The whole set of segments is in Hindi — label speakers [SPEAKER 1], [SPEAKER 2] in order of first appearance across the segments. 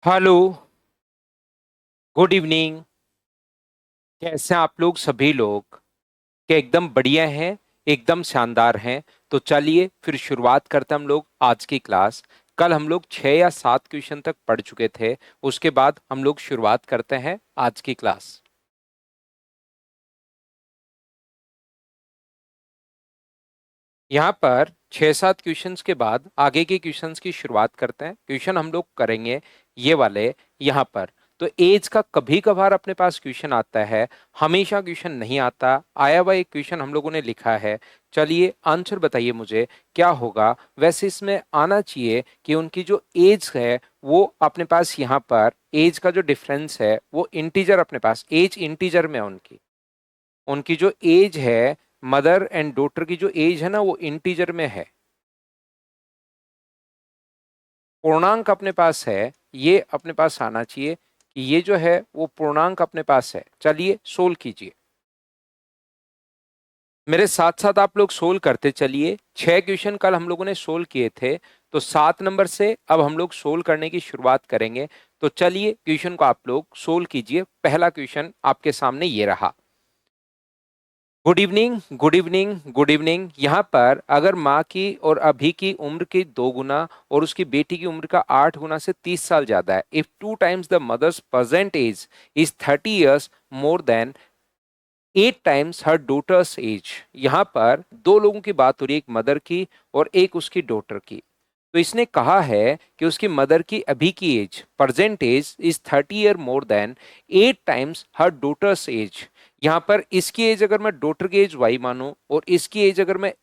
[SPEAKER 1] हेलो। Good evening. कैसे हैं आप लोग सभी लोग? क्या एकदम बढ़िया हैं? एकदम शानदार हैं। तो चलिए फिर शुरुआत करते हैं हम लोग आज की क्लास। कल हम लोग 6 या 7 क्वेश्चन तक पढ़ चुके थे। उसके बाद हम लोग शुरुआत करते हैं आज की क्लास। यहाँ पर 6 7 क्वेश्चंस के बाद आगे के क्वेश्चंस की शुरुआत करते हैं। क्वेश्चन हम लोग करेंगे ये वाले यहाँ पर। तो एज का कभी कभार अपने पास क्वेश्चन आता है, हमेशा क्वेश्चन नहीं आता। आया हुआ एक क्वेश्चन हम लोगों ने लिखा है। चलिए आंसर बताइए मुझे क्या होगा। वैसे इसमें आना चाहिए कि उनकी जो एज है वो अपने पास यहाँ पर एज का जो डिफरेंस है वो इंटीजर, अपने पास एज इंटीजर में है उनकी। उनकी जो एज है, मदर एंड डॉटर की जो एज है ना, वो इंटीजर में है। पूर्णांक अपने पास है, ये अपने पास आना चाहिए कि ये जो है वो पूर्णांक अपने पास है। चलिए सोल्व कीजिए मेरे साथ साथ। आप लोग सोल्व करते चलिए। 6 क्वेश्चन कल हम लोगों ने सोल्व किए थे, तो 7 नंबर से अब हम लोग सोल्व करने की शुरुआत करेंगे। तो चलिए क्वेश्चन को आप लोग सोल्व कीजिए। पहला क्वेश्चन आपके सामने ये रहा। Good evening, good evening, good evening. यहाँ पर अगर माँ की और अभी की उम्र की 2 गुना और उसकी बेटी की उम्र का 8 गुना से 30 साल ज्यादा है, if 2 times the mother's present age is 30 years more than 8 times her daughter's age. यहाँ पर दो लोगों की बात हो रही है, एक मदर की और एक उसकी डॉटर की। तो इसने कहा है कि उसकी मदर की अभी की age, present age is 30 year more than 8 times her daughter's age. यहाँ पर इसकी एज अगर मैं डॉटर की एज वाई मानूं और इसकी एज अगर मैं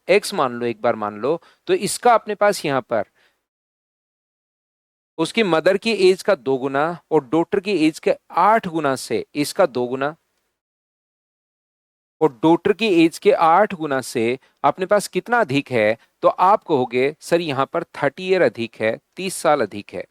[SPEAKER 1] एक्स मान लो, एक बार मान लो, तो इसका अपने पास यहाँ पर उसकी मदर की एज का 2 गुना और डॉटर की एज के 8 गुना से इसका 2 गुना और डॉटर की एज के 8 गुना से अपने पास कितना अधिक है? तो आप कहोगे सर यहाँ पर 30 year अधिक है, 30 साल अधिक है।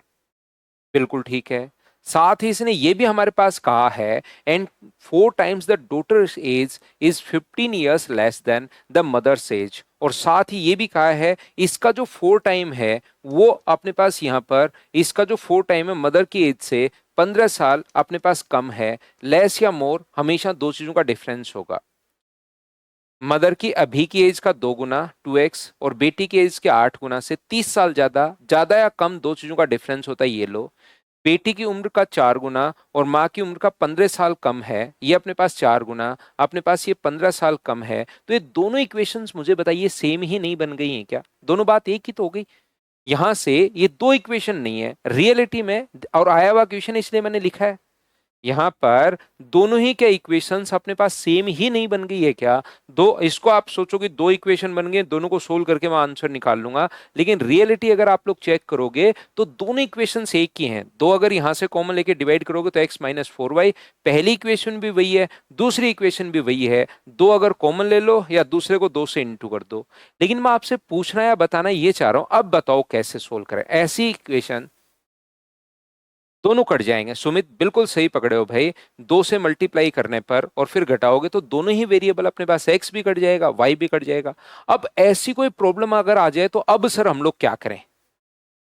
[SPEAKER 1] बिल्कुल ठीक है। साथ ही इसने ये भी हमारे पास कहा है, and 4 times the daughter's age is 15 years less than the mother's age. और साथ ही ये भी कहा है इसका जो 4 टाइम है वो अपने पास यहाँ पर, इसका जो 4 टाइम है मदर की एज से 15 साल अपने पास कम है। लेस या मोर हमेशा दो चीजों का डिफरेंस होगा। मदर की अभी की एज का 2 गुना 2x और बेटी की एज के 8 गुना से 30 साल ज्यादा। ज्यादा या कम दो चीजों का डिफरेंस होता है, ये लो। बेटी की उम्र का 4 गुना और माँ की उम्र का 15 साल कम है, ये अपने पास 4 गुना, अपने पास ये 15 साल कम है। तो ये दोनों इक्वेशंस मुझे बताइए सेम ही नहीं बन गई हैं क्या? दोनों बात एक ही तो हो गई। यहां से ये दो इक्वेशन नहीं है रियलिटी में, और आया हुआ क्वेश्चन इसलिए मैंने लिखा है। यहाँ पर दोनों ही क्या इक्वेशंस अपने पास सेम ही नहीं बन गई है क्या? दो, इसको आप सोचोगे दो इक्वेशन बन गए, दोनों को सोल्व करके मैं आंसर निकाल लूंगा। लेकिन रियलिटी अगर आप लोग चेक करोगे तो दोनों इक्वेशंस एक ही हैं। दो अगर यहां से कॉमन लेके डिवाइड करोगे तो x-4y। पहली इक्वेशन भी वही है, दूसरी इक्वेशन भी वही है। दो अगर कॉमन ले लो या दूसरे को 2 से इंटू कर दो। लेकिन मैं आपसे पूछना या बताना ये चाह रहा हूं, अब बताओ कैसे सोल्व करें ऐसी इक्वेशन। दोनों कट जाएंगे। सुमित बिल्कुल सही पकड़े हो भाई। 2 से मल्टीप्लाई करने पर और फिर घटाओगे तो दोनों ही वेरिएबल अपने पास, एक्स भी कट जाएगा वाई भी कट जाएगा। अब ऐसी कोई प्रॉब्लम अगर आ जाए तो अब सर हम लोग क्या करें?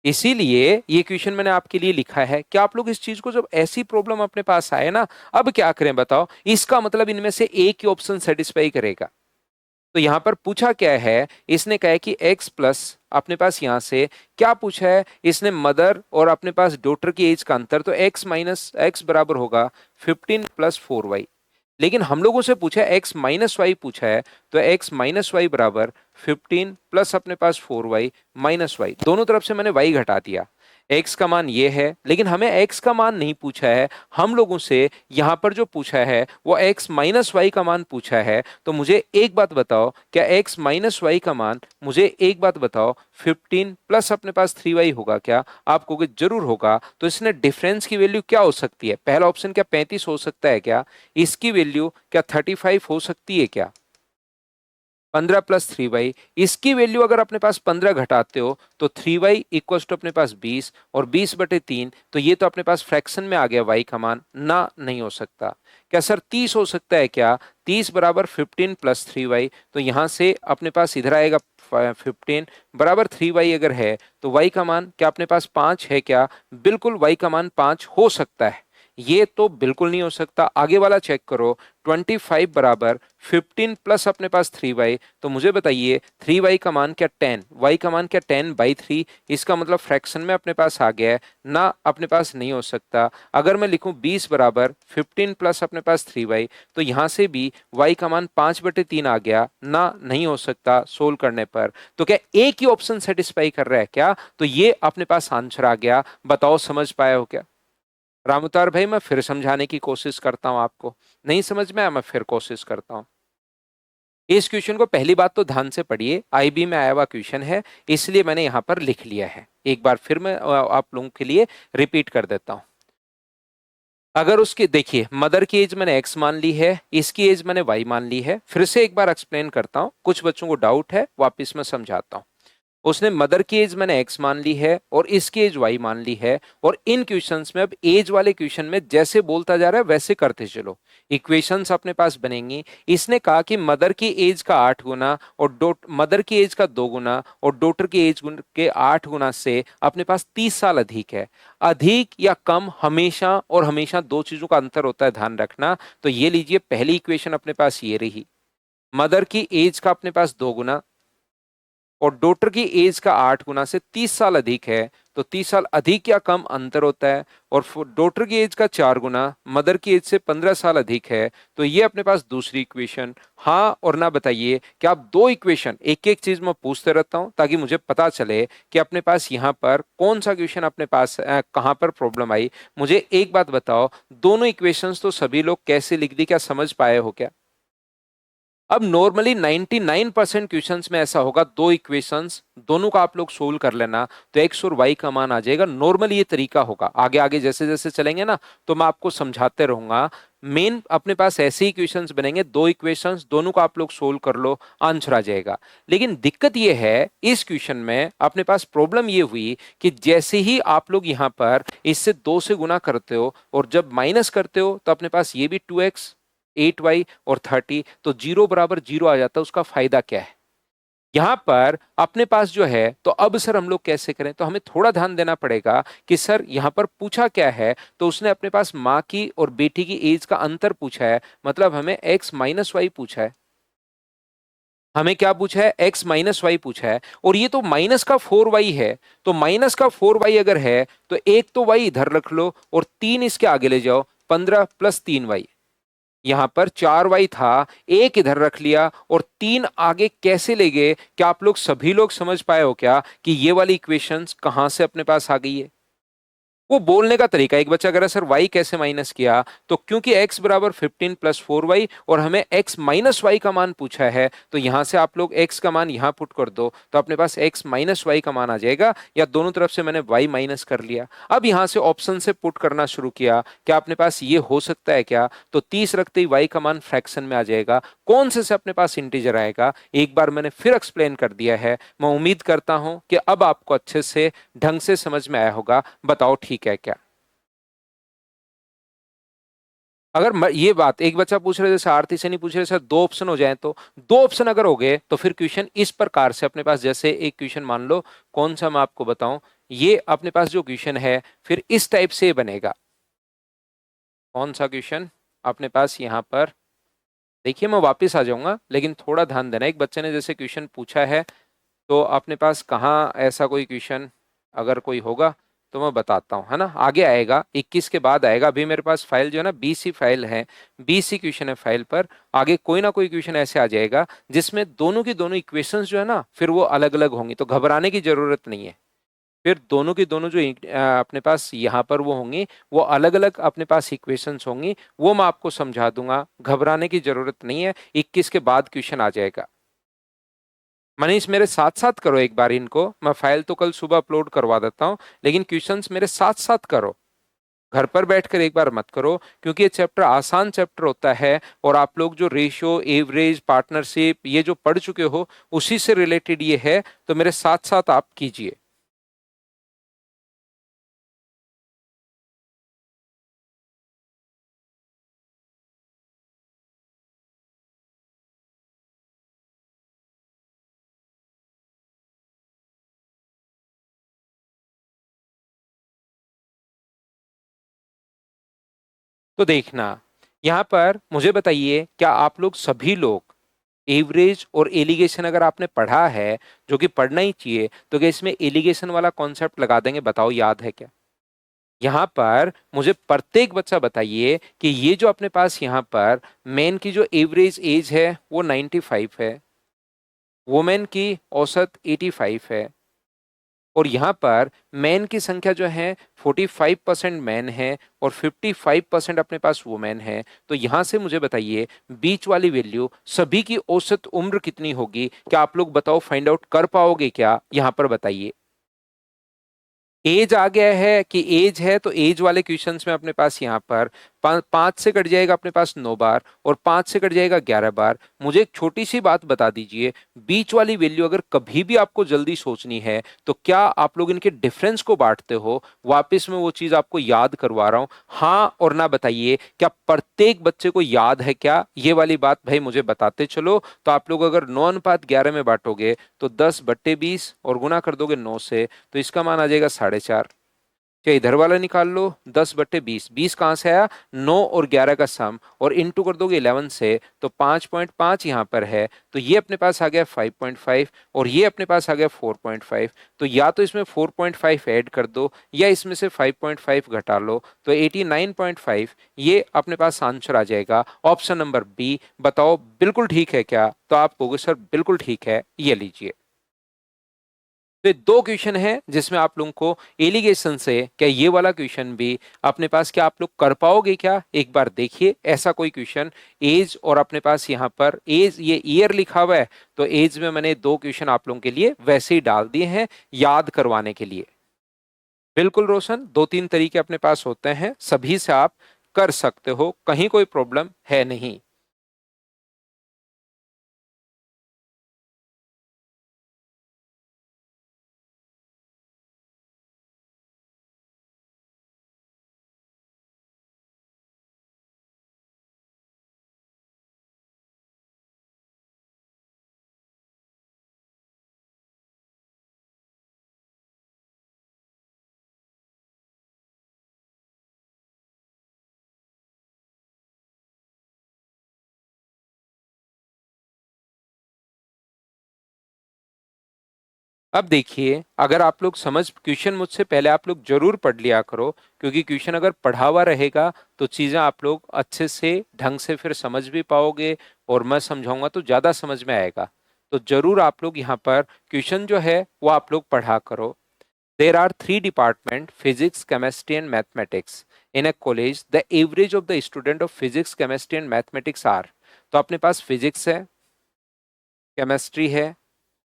[SPEAKER 1] इसीलिए ये क्वेश्चन मैंने आपके लिए लिखा है कि आप लोग इस चीज को, जब ऐसी प्रॉब्लम अपने पास आए ना, अब क्या करें बताओ। इसका मतलब इनमें से एक ही ऑप्शन सेटिस्फाई करेगा। तो यहां पर पूछा क्या है, इसने कहा है कि x प्लस, अपने पास यहां से क्या पूछा है इसने, मदर और अपने पास डॉटर की एज का अंतर, तो x माइनस एक्स बराबर होगा 15 + 4y। लेकिन हम लोगों से पूछा है x-y पूछा है, तो x-y बराबर 15 प्लस अपने पास 4y माइनस वाई। दोनों तरफ से मैंने y घटा दिया। x का मान ये है, लेकिन हमें x का मान नहीं पूछा है। हम लोगों से यहां पर जो पूछा है वो x-y का मान पूछा है। तो मुझे एक बात बताओ, क्या x-y का मान, मुझे एक बात बताओ, 15 प्लस अपने पास 3y होगा क्या? आप कहोगे जरूर होगा। तो इसने डिफरेंस की वैल्यू क्या हो सकती है? पहला ऑप्शन क्या 35 हो सकता है क्या? इसकी वैल्यू क्या 35 हो सकती है क्या? 15 प्लस 3y, इसकी वैल्यू अगर अपने पास 15 घटाते हो तो 3y इक्वल टू अपने पास 20 और 20/3, तो ये तो अपने पास फ्रैक्शन में आ गया y का मान ना, नहीं हो सकता। क्या सर 30 हो सकता है क्या? 30 बराबर 15 प्लस 3y, तो यहां से अपने पास इधर आएगा 15 बराबर 3y अगर है तो y का मान क्या अपने पास 5 है क्या? बिल्कुल y का मान 5 हो सकता है। ये तो बिल्कुल नहीं हो सकता। आगे वाला चेक करो, 25 बराबर 15 प्लस अपने पास 3y, तो मुझे बताइए 3y का मान क्या 10, y का मान क्या 10/3, इसका मतलब फ्रैक्शन में अपने पास आ गया है ना, अपने पास नहीं हो सकता। अगर मैं लिखूं 20 बराबर 15 प्लस अपने पास 3y, तो यहां से भी y का मान 5/3 आ गया ना, नहीं हो सकता सोल्व करने पर। तो क्या एक ही ऑप्शन सेटिस्फाई कर रहा है क्या? तो ये अपने पास आंसर आ गया। बताओ समझ पाए हो क्या? रामउतार भाई मैं फिर समझाने की कोशिश करता हूं आपको, नहीं समझ में आया मैं फिर कोशिश करता हूं। इस क्वेश्चन को पहली बात तो ध्यान से पढ़िए, आईबी में आया हुआ क्वेश्चन है, इसलिए मैंने यहां पर लिख लिया है। एक बार फिर मैं आप लोगों के लिए रिपीट कर देता हूं। अगर उसकी देखिए मदर की एज मैंने x मान ली है, इसकी एज मैंने y मान ली है। फिर से एक बार एक्सप्लेन करता हूं, कुछ बच्चों को डाउट है, वापस मैं समझाता हूं। उसने मदर की एज मैंने x मान ली है और इसकी एज y मान ली है, और इन क्वेश्चंस में अब एज वाले क्वेश्चन में जैसे बोलता जा रहा है वैसे करते चलो, इक्वेशंस अपने पास बनेंगी। इसने कहा कि मदर की एज का 8 गुना और मदर की एज का 2 गुना और डॉटर की एज के 8 गुना से अपने पास 30 साल अधिक है। अधिक या कम हमेशा और हमेशा दो चीजों का अंतर होता है, ध्यान रखना। तो ये लीजिए पहली इक्वेशन अपने पास ये रही, मदर की एज का अपने पास 2 गुना और डॉटर की एज का 8 गुना से 30 साल अधिक है, तो 30 साल अधिक या कम अंतर होता है। और डॉटर की एज का 4 गुना मदर की एज से 15 साल अधिक है, तो ये अपने पास दूसरी इक्वेशन। हाँ और ना बताइए कि आप दो इक्वेशन, एक एक चीज मैं पूछते रहता हूं ताकि मुझे पता चले कि अपने पास यहाँ पर कौन सा क्वेश्चन अपने पास कहाँ पर प्रॉब्लम आई। मुझे एक बात बताओ, दोनों इक्वेशंस तो सभी लोग कैसे लिख दी, क्या समझ पाए हो क्या? अब नॉर्मली 99% क्वेश्चंस में ऐसा होगा, दो इक्वेशंस दोनों का आप लोग सोल्व कर लेना तो एक्स और वाई का मान आ जाएगा। नॉर्मली ये तरीका होगा, आगे आगे जैसे जैसे चलेंगे ना तो मैं आपको समझाते रहूंगा। मेन अपने पास ऐसे ही इक्वेशंस बनेंगे, दो इक्वेशंस दोनों का आप लोग सोल्व कर लो, आंसर आ जाएगा। लेकिन दिक्कत ये है इस क्वेश्चन में अपने पास प्रॉब्लम ये हुई कि जैसे ही आप लोग यहाँ पर इससे 2 से गुना करते हो और जब माइनस करते हो तो अपने पास ये भी 2x 8y और 30, तो 0 बराबर 0 आ जाता है। उसका फायदा क्या है यहां पर अपने पास जो है? तो अब सर हम लोग कैसे करें? तो हमें थोड़ा ध्यान देना पड़ेगा कि सर यहां पर पूछा क्या है। तो उसने अपने पास माँ की और बेटी की एज का अंतर पूछा है, मतलब हमें x-y पूछा है। हमें क्या पूछा है? x-y पूछा है, और ये तो माइनस का 4y है। तो माइनस का 4y अगर है तो एक तो y इधर रख लो और 3 इसके आगे ले जाओ, 15 प्लस 3y। यहां पर 4y था, एक इधर रख लिया और 3 आगे कैसे ले गए? क्या आप लोग सभी लोग समझ पाए हो क्या कि ये वाली इक्वेशंस कहां से अपने पास आ गई है? वो बोलने का तरीका, एक बच्चा कह रहा है सर y कैसे माइनस किया, तो क्योंकि x बराबर 15 प्लस 4y और हमें x माइनस वाई का मान पूछा है, तो यहां से आप लोग x का मान यहां पुट कर दो तो अपने पास x माइनस वाई का मान आ जाएगा, या दोनों तरफ से मैंने y माइनस कर लिया। अब यहां से ऑप्शन से पुट करना शुरू किया, क्या अपने पास ये हो सकता है क्या? तो 30 रखते ही y का मान फ्रैक्शन में आ जाएगा। कौन से अपने पास इंटीजर आएगा? एक बार मैंने फिर एक्सप्लेन कर दिया है, मैं उम्मीद करता हूं कि अब आपको अच्छे से ढंग से समझ में आया होगा। बताओ ठीक है क्या? अगर ये बात एक बच्चा पूछ रहे जैसे आरती से नहीं पूछ रहे सर दो ऑप्शन हो जाए, तो दो ऑप्शन अगर हो गए तो फिर क्वेश्चन इस प्रकार से अपने पास, जैसे एक क्वेश्चन मान लो, कौन सा मैं आपको बताऊं, ये अपने पास जो क्वेश्चन है फिर इस टाइप से बनेगा। कौन सा क्वेश्चन अपने पास यहाँ पर? देखिए मैं वापस आ जाऊंगा लेकिन थोड़ा ध्यान देना। एक बच्चे ने जैसे क्वेश्चन पूछा है, तो अपने पास कहाँ ऐसा कोई क्वेश्चन अगर कोई होगा तो मैं बताता हूँ, है ना? आगे आएगा 21 के बाद आएगा। अभी मेरे पास फाइल जो है ना 20 ही फाइल है, 20 ही क्वेश्चन है फाइल पर। आगे कोई ना कोई क्वेश्चन ऐसे आ जाएगा जिसमें दोनों की दोनों इक्वेशंस जो है ना फिर वो अलग अलग होंगी, तो घबराने की जरूरत नहीं है। फिर दोनों की दोनों जो अपने पास यहाँ पर वो होंगी, वो अलग अलग अपने पास इक्वेशंस होंगी, वो मैं आपको समझा दूंगा, घबराने की जरूरत नहीं है। 21 के बाद क्वेश्चन आ जाएगा। मनीष मेरे साथ साथ करो एक बार इनको, मैं फाइल तो कल सुबह अपलोड करवा देता हूँ, लेकिन क्वेश्चंस मेरे साथ साथ करो, घर पर बैठकर एक बार मत करो, क्योंकि ये चैप्टर आसान चैप्टर होता है और आप लोग जो रेशियो, एवरेज, पार्टनरशिप ये जो पढ़ चुके हो उसी से रिलेटेड ये है, तो मेरे साथ साथ आप कीजिए। तो देखना, यहां पर मुझे बताइए, क्या आप लोग सभी लोग एवरेज और एलिगेशन अगर आपने पढ़ा है, जो कि पढ़ना ही चाहिए, तो क्या इसमें एलिगेशन वाला कॉन्सेप्ट लगा देंगे? बताओ, याद है क्या? यहां पर मुझे प्रत्येक बच्चा बताइए कि ये जो अपने पास यहां पर मेन की जो एवरेज एज है वो 95 है, वुमेन की औसत 85 है, और यहाँ पर मैन की संख्या जो है 45% मैन है और 55% अपने पास वुमेन है। तो यहाँ से मुझे बताइए बीच वाली वैल्यू सभी की औसत उम्र कितनी होगी? क्या आप लोग बताओ, फाइंड आउट कर पाओगे क्या? यहाँ पर बताइए। एज आ गया है कि एज है, तो एज वाले क्वेश्चंस में अपने पास यहाँ पर 5 से कट जाएगा अपने पास 9 बार और 5 से कट जाएगा 11 बार। मुझे एक छोटी सी बात बता दीजिए, बीच वाली वैल्यू अगर कभी भी आपको जल्दी सोचनी है तो क्या आप लोग इनके डिफरेंस को बांटते हो? वापस मैं वो चीज आपको याद करवा रहा हूं, हाँ और ना बताइए। क्या प्रत्येक बच्चे को याद है क्या ये वाली बात? भाई मुझे बताते चलो। तो आप लोग अगर 9:11 में बांटोगे तो 10/20 और गुना कर दोगे 9 से, तो इसका मान आ जाएगा 4.5। क्या इधर वाला निकाल लो, 10/20, 20 कहाँ से आया? 9 और 11 का सम, और इंटू कर दोगे 11 से, तो 5.5 यहाँ पर है, तो ये अपने पास आ गया 5.5 और ये अपने पास आ गया 4.5। तो या तो इसमें 4.5 ऐड कर दो या इसमें से 5.5 घटा लो, तो 89.5 ये अपने पास आंसर आ जाएगा। Option number B. बताओ बिल्कुल ठीक है क्या? तो आप कहोगे सर बिल्कुल ठीक है, ये लीजिए। तो ये दो क्वेश्चन है जिसमें आप लोगों को एलिगेशन से, क्या ये वाला क्वेश्चन भी अपने पास क्या आप लोग कर पाओगे क्या? एक बार देखिए ऐसा कोई क्वेश्चन। एज और अपने पास यहाँ पर एज, ये ईयर लिखा हुआ है, तो एज में मैंने दो क्वेश्चन आप लोगों के लिए वैसे ही डाल दिए हैं याद करवाने के लिए। बिल्कुल रोशन, दो तीन तरीके अपने पास होते हैं, सभी से आप कर सकते हो, कहीं कोई प्रॉब्लम है नहीं। अब देखिए, अगर आप लोग समझ, क्वेश्चन मुझसे पहले आप लोग जरूर पढ़ लिया करो, क्योंकि क्वेश्चन अगर पढ़ा हुआ रहेगा तो चीजें आप लोग अच्छे से ढंग से फिर समझ भी पाओगे, और मैं समझाऊंगा तो ज्यादा समझ में आएगा। तो जरूर आप लोग यहाँ पर क्वेश्चन जो है वो आप लोग पढ़ा करो। There are 3 department, physics, chemistry and mathematics in a college. The average of the student of physics, chemistry and mathematics are. तो अपने पास फिजिक्स है, केमिस्ट्री है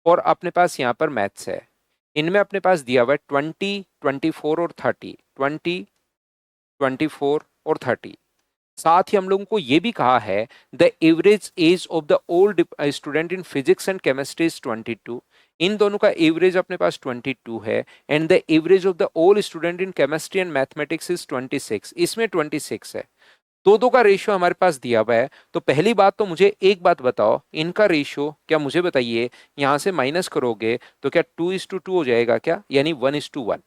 [SPEAKER 1] और अपने पास यहाँ पर मैथ्स है। इनमें अपने पास दिया हुआ है 20, 24 और 30, 20, 24 और 30। साथ ही हम लोगों को ये भी कहा है the average age of the old student in physics and chemistry is 22। इन दोनों का एवरेज अपने पास 22 है, and the average of the old student in chemistry and mathematics is 26। इसमें 26 है। दो दो का रेशियो हमारे पास दिया हुआ है। तो पहली बात तो मुझे एक बात बताओ, इनका रेशियो क्या मुझे बताइए, यहां से माइनस करोगे तो क्या 2:2 हो जाएगा क्या, यानी 1:1?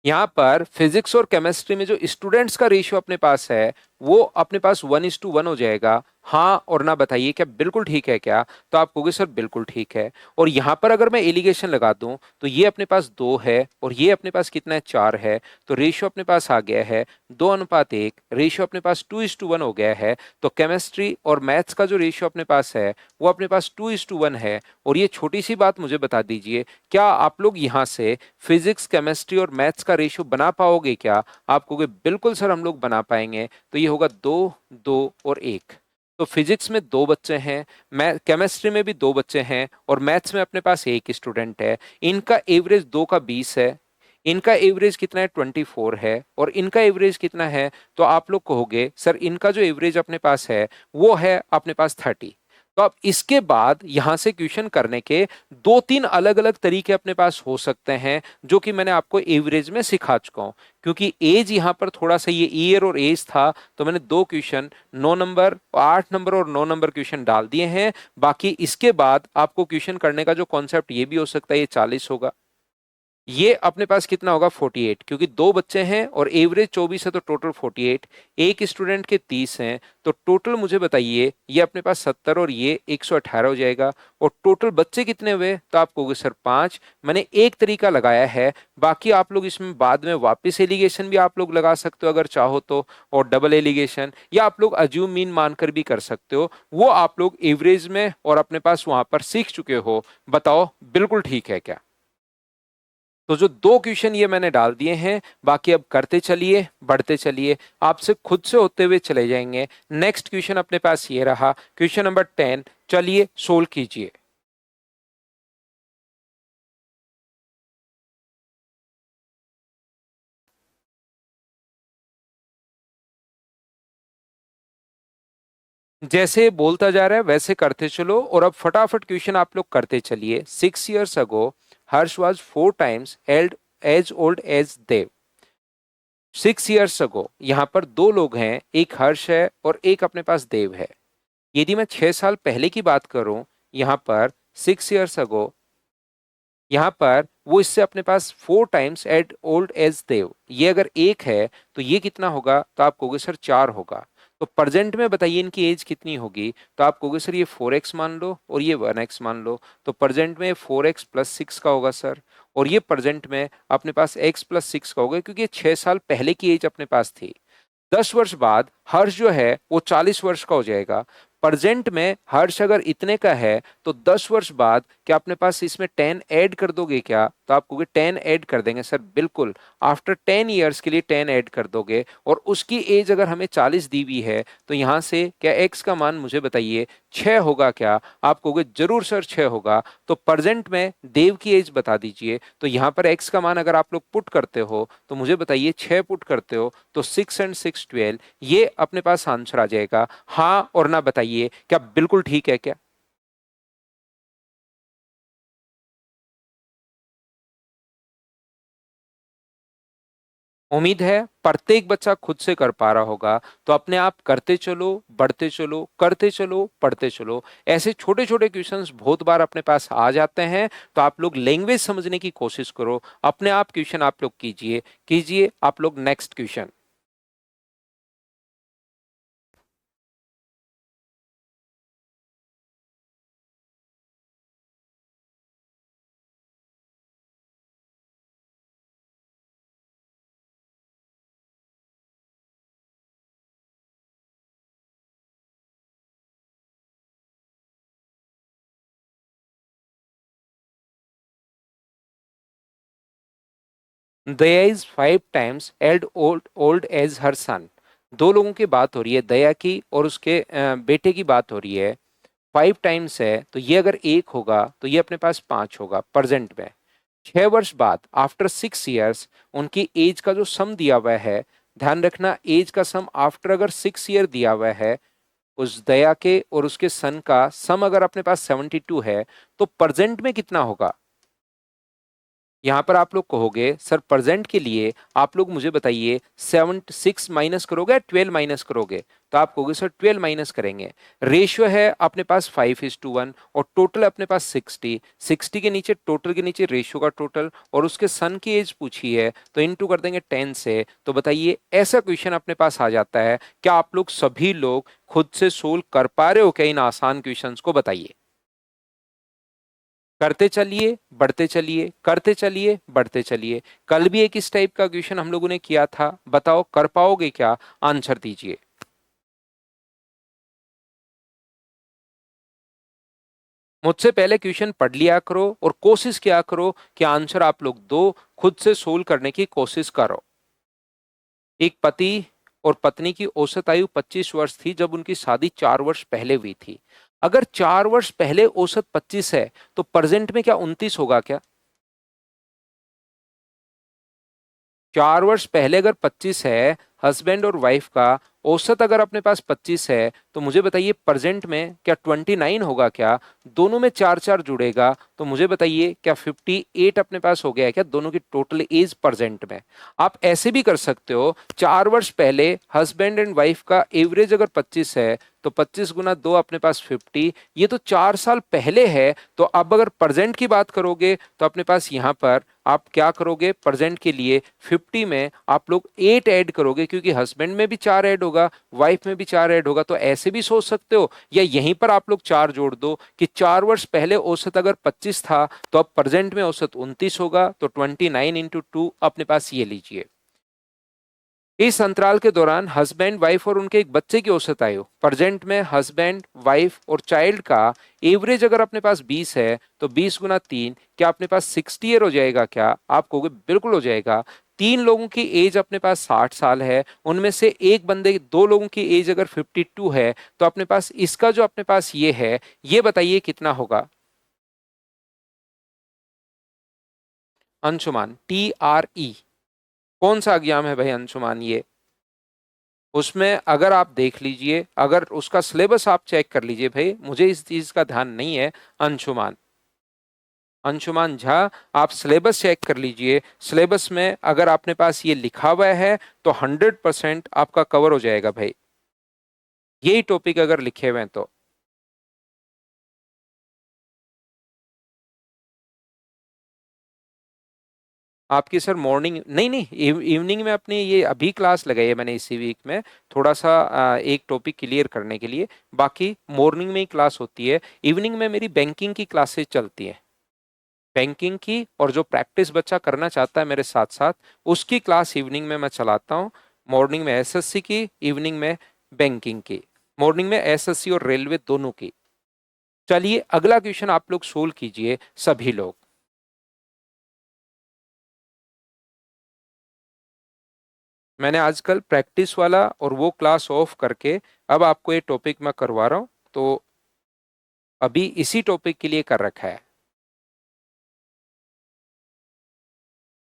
[SPEAKER 1] यहाँ पर फिजिक्स और केमिस्ट्री में जो स्टूडेंट्स का रेशियो अपने पास है वो अपने पास 1:1 हो जाएगा। हाँ और ना बताइए, क्या बिल्कुल ठीक है क्या? तो आप कहोगे सर बिल्कुल ठीक है। और यहाँ पर अगर मैं एलिगेशन लगा दूं तो ये अपने पास 2 है और ये अपने पास कितना है, 4 है। तो रेशियो अपने पास आ गया है 2:1। रेशियो अपने पास 2:1 हो गया है। तो केमिस्ट्री और मैथ्स का जो रेशियो अपने पास है वो अपने पास 2:1 है। और ये छोटी सी बात मुझे बता दीजिए, क्या आप लोग यहाँ से फिजिक्स, केमिस्ट्री और मैथ्स का रेशियो बना पाओगे क्या? आप कहोगे बिल्कुल सर हम लोग बना पाएंगे। तो ये होगा 2, 2 और 1। तो फिजिक्स में 2 बच्चे हैं, मैं केमिस्ट्री में भी 2 बच्चे हैं और मैथ्स में अपने पास एक स्टूडेंट है। इनका एवरेज 2 का 20 है। इनका एवरेज कितना है 24 है और इनका एवरेज कितना है, तो आप लोग कहोगे सर इनका जो एवरेज अपने पास है वो है अपने पास 30। तो अब इसके बाद यहां से क्वेश्चन करने के दो तीन अलग अलग तरीके अपने पास हो सकते हैं जो कि मैंने आपको एवरेज में सिखा चुका हूं। क्योंकि एज यहां पर थोड़ा सा ये ईयर और एज था तो मैंने दो क्वेश्चन 9 नंबर 8 नंबर और 9 नंबर क्वेश्चन डाल दिए हैं। बाकी इसके बाद आपको क्वेश्चन करने का जो कॉन्सेप्ट ये भी हो सकता है ये 40 होगा। ये अपने पास कितना होगा 48, क्योंकि दो बच्चे हैं और एवरेज 24 है तो टोटल 48। एक स्टूडेंट के 30 हैं तो टोटल मुझे बताइए ये अपने पास 70 और ये 118 हो जाएगा। और टोटल बच्चे कितने हुए तो आप कहोगे सर 5। मैंने एक तरीका लगाया है, बाकी आप लोग इसमें बाद में वापस एलिगेशन भी आप लोग लगा सकते हो अगर चाहो तो, और डबल एलिगेशन, या आप लोग अज्यूम मीन मानकर भी कर सकते हो। वो आप लोग एवरेज में और अपने पास वहां पर सीख चुके हो। बताओ बिल्कुल ठीक है क्या? तो जो दो क्वेश्चन ये मैंने डाल दिए हैं, बाकी अब करते चलिए बढ़ते चलिए, आपसे खुद से होते हुए चले जाएंगे। नेक्स्ट क्वेश्चन अपने पास ये रहा, क्वेश्चन नंबर 10। चलिए सोल्व कीजिए। जैसे बोलता जा रहा है वैसे करते चलो, और अब फटाफट क्वेश्चन आप लोग करते चलिए। 6 years ago Harsh was 4 times as old as Dev. 6 years ago यहां पर दो लोग हैं, एक हर्ष है और एक अपने पास देव है। यदि मैं 6 साल पहले की बात करूं, यहां पर 6 years ago, यहां पर वो इससे अपने पास 4 times एट ओल्ड एज देव, ये अगर एक है तो ये कितना होगा, तो आप कहोगे सर 4 होगा। तो प्रेजेंट में बताइए इनकी एज कितनी होगी, तो आप कहोगे सर ये 4x मान लो और ये 1x मान लो। तो प्रेजेंट में 4x प्लस 6 का होगा सर, और ये प्रेजेंट में अपने पास x प्लस 6 का होगा, क्योंकि ये 6 साल पहले की एज अपने पास थी। 10 वर्ष बाद हर्ष जो है वो 40 वर्ष का हो जाएगा। प्रेजेंट में हर्ष अगर इतने का है तो 10 वर्ष बाद क्या अपने पास इसमें 10 ऐड कर दोगे क्या, तो आप कहोगे 10 ऐड कर देंगे सर, बिल्कुल। आफ्टर 10 years के लिए 10 ऐड कर दोगे, और उसकी एज अगर हमें 40 दी हुई है तो यहां से क्या एक्स का मान मुझे बताइए 6 होगा क्या, आप कहोगे जरूर सर 6 होगा। तो प्रेजेंट में देव की एज बता दीजिए, तो यहां पर एक्स का मान अगर आप लोग पुट करते हो तो मुझे बताइए 6 पुट करते हो तो 6 and 6 12, ये अपने पास आंसर आ जाएगा। हाँ और ना बताइए क्या बिल्कुल ठीक है क्या? उम्मीद है प्रत्येक बच्चा खुद से कर पा रहा होगा। तो अपने आप करते चलो बढ़ते चलो करते चलो पढ़ते चलो, ऐसे छोटे छोटे क्वेश्चंस बहुत बार अपने पास आ जाते हैं। तो आप लोग लैंग्वेज समझने की कोशिश करो, अपने आप क्वेश्चन आप लोग कीजिए कीजिए आप लोग। Next question. Daya is 5 times old as her son. दो लोगों की बात हो रही है, दया की और उसके बेटे की बात हो रही है। 5 times है तो ये अगर एक होगा तो ये अपने पास 5 होगा प्रेजेंट में। 6 वर्ष बाद आफ्टर 6 years उनकी एज का जो सम दिया हुआ है, ध्यान रखना एज का सम आफ्टर अगर 6 year दिया हुआ है, उस दया के और उसके सन का सम अगर अपने पास 72 है, तो प्रेजेंट में कितना होगा। यहां पर आप लोग कहोगे सर प्रेजेंट के लिए आप लोग मुझे बताइए 76 माइनस करोगे या 12 माइनस करोगे, तो आप कहोगे सर 12 माइनस करेंगे। रेशियो है अपने पास 5:1 और टोटल अपने पास 60 के नीचे टोटल के नीचे रेशियो का टोटल, और उसके सन की एज पूछी है तो इनटू कर देंगे 10 से। तो बताइए ऐसा क्वेश्चन अपने पास आ जाता है, क्या आप लोग सभी लोग खुद से सोल्व कर पा रहे हो क्या इन आसान क्वेश्चंस को, बताइए। करते चलिए बढ़ते चलिए करते चलिए बढ़ते चलिए। कल भी एक इस टाइप का क्वेश्चन हम लोगों ने किया था, बताओ कर पाओगे क्या, आंसर दीजिए। मुझसे पहले क्वेश्चन पढ़ लिया करो और कोशिश किया करो कि आंसर आप लोग दो, खुद से सोल्व करने की कोशिश करो। एक पति और पत्नी की औसत आयु 25 वर्ष थी जब उनकी शादी 4 वर्ष पहले हुई थी। अगर 4 वर्ष पहले औसत 25 है तो प्रेजेंट में क्या 29 होगा क्या? 4 वर्ष पहले अगर 25 है हस्बैंड और वाइफ का, औसत अगर अपने पास 25 है, तो मुझे बताइए प्रेजेंट में क्या 29 होगा क्या? दोनों में 4 4 जुड़ेगा, तो मुझे बताइए क्या 58 अपने पास हो गया है क्या दोनों की टोटल एज प्रेजेंट में? आप ऐसे भी कर सकते हो, 4 वर्ष पहले हस्बैंड एंड वाइफ का एवरेज अगर 25 है, तो 25 गुना 2 अपने पास 50, ये तो 4 साल पहले है। तो अब अगर प्रेजेंट की बात करोगे तो अपने पास यहां पर आप क्या करोगे, प्रेजेंट के लिए 50 में आप लोग 8 ऐड करोगे, क्योंकि हस्बैंड में भी 4 ऐड होगा, वाइफ में भी 4 ऐड होगा। तो ऐसे भी सोच सकते हो, या यहीं पर आप लोग 4 जोड़ दो कि 4 वर्ष पहले औसत अगर 25 था, तो अब प्रेजेंट में औसत 29 होगा, तो 29 इंटू 2 अपने पास ये लीजिए। इस अंतराल के दौरान हस्बैंड वाइफ और उनके एक बच्चे की औसत आयु, प्रेजेंट में हस्बैंड वाइफ और चाइल्ड का एवरेज अगर अपने पास 20 है, तो 20 गुना 3 क्या अपने पास 60 ईयर हो जाएगा क्या? आप कहोगे बिल्कुल हो जाएगा। 3 लोगों की एज अपने पास 60 साल है, उनमें से एक बंदे 2 लोगों की एज अगर 52 है, तो अपने पास इसका जो अपने पास ये है, ये बताइए कितना होगा? अंशुमान, TRE, कौन सा एग्जाम है भाई अंशुमान? ये उसमें अगर आप देख लीजिए, अगर उसका सिलेबस आप चेक कर लीजिए भाई, मुझे इस चीज का ध्यान नहीं है। अंशुमान, अंशुमान झा, आप सिलेबस चेक कर लीजिए। सिलेबस में अगर आपने पास ये लिखा हुआ है, तो 100% आपका कवर हो जाएगा भाई, यही टॉपिक अगर लिखे हुए हैं तो। आपकी सर मॉर्निंग नहीं नहीं, इवनिंग में अपनी ये अभी क्लास लगाई है मैंने इसी वीक में, थोड़ा सा एक टॉपिक क्लियर करने के लिए। बाकी मॉर्निंग में ही क्लास होती है, इवनिंग में मेरी बैंकिंग की क्लासेस चलती हैं। बैंकिंग की, और जो प्रैक्टिस बच्चा करना चाहता है मेरे साथ साथ, उसकी क्लास इवनिंग में मैं चलाता हूँ। मॉर्निंग में एसएससी की, इवनिंग में बैंकिंग की, मॉर्निंग में एसएससी और रेलवे दोनों की। चलिए अगला क्वेश्चन आप लोग सोल्व कीजिए सभी लोग। मैंने आजकल प्रैक्टिस वाला और वो क्लास ऑफ करके अब आपको ये टॉपिक मैं करवा रहा हूँ, तो अभी इसी टॉपिक के लिए कर रखा है।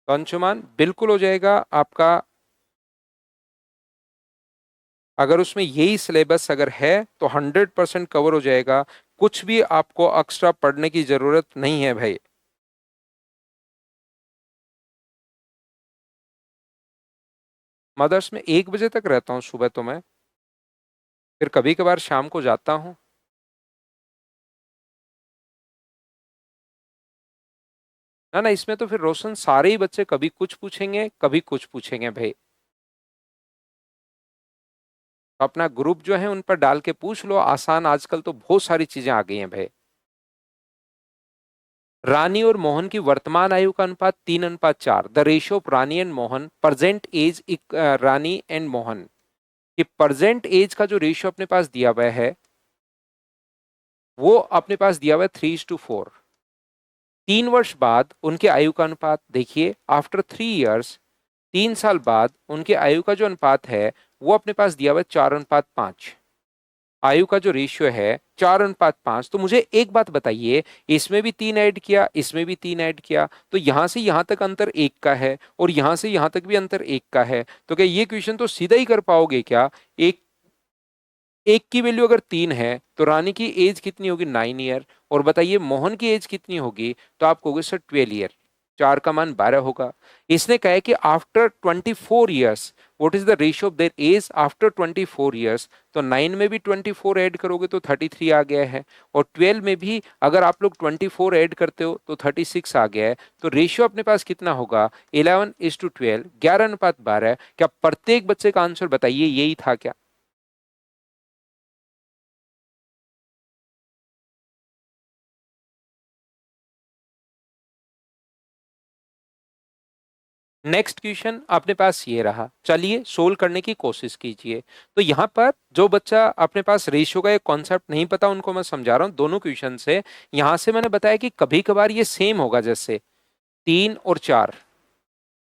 [SPEAKER 1] तो अंशुमान बिल्कुल हो जाएगा आपका, अगर उसमें यही सिलेबस अगर है तो 100% कवर हो जाएगा, कुछ भी आपको एक्स्ट्रा पढ़ने की जरूरत नहीं है भाई। मदर्स में 1 बजे तक रहता हूँ सुबह तो मैं, फिर कभी कभार शाम को जाता हूँ। ना ना, इसमें तो फिर रोशन सारे ही बच्चे कभी कुछ पूछेंगे कभी कुछ पूछेंगे भाई। तो अपना ग्रुप जो है उन पर डाल के पूछ लो, आसान, आजकल तो बहुत सारी चीजें आ गई हैं भाई। रानी और मोहन की वर्तमान आयु का अनुपात 3:4, the ratio of Rani and Mohan, present age, Rani and Mohan कि प्रेजेंट एज का जो रेशियो अपने पास दिया हुआ है, वो अपने पास दिया हुआ है 3:4। 3 वर्ष बाद उनके आयु का अनुपात देखिए, आफ्टर 3 इयर्स, 3 साल बाद उनके आयु का जो अनुपात है, वो अपने पास दिया हुआ है 4:5। आयु का जो रेशियो है 4:5। तो मुझे एक बात बताइए, इसमें भी 3 ऐड किया, इसमें भी 3 ऐड किया, तो यहां से यहां तक अंतर 1 का है, और यहां से यहां तक भी अंतर 1 का है। तो क्या ये क्वेश्चन तो सीधा ही कर पाओगे क्या? एक एक की वैल्यू अगर 3 है, तो रानी की एज कितनी होगी? 9 ईयर। और बताइए मोहन की एज कितनी होगी? तो आप कहोगे सर 12 ईयर, 4 का मान 12 होगा। इसने कहा है कि after 24 years what is the ratio of their age after 24 years. तो 9 में भी 24 ऐड करोगे तो 33 आ गया है, और 12 में भी अगर आप लोग 24 ऐड करते हो तो 36 आ गया है। तो रेशियो अपने पास कितना होगा? 11:12, 11:12। क्या प्रत्येक बच्चे का आंसर बताइए यही था क्या? नेक्स्ट क्वेश्चन अपने पास ये रहा, चलिए सोल्व करने की कोशिश कीजिए। तो यहां पर जो बच्चा अपने पास रेशियो का एक कॉन्सेप्ट नहीं पता, उनको मैं समझा रहा हूं दोनों क्वेश्चन से। यहां से मैंने बताया कि कभी कभार ये सेम होगा, जैसे 3 और 4,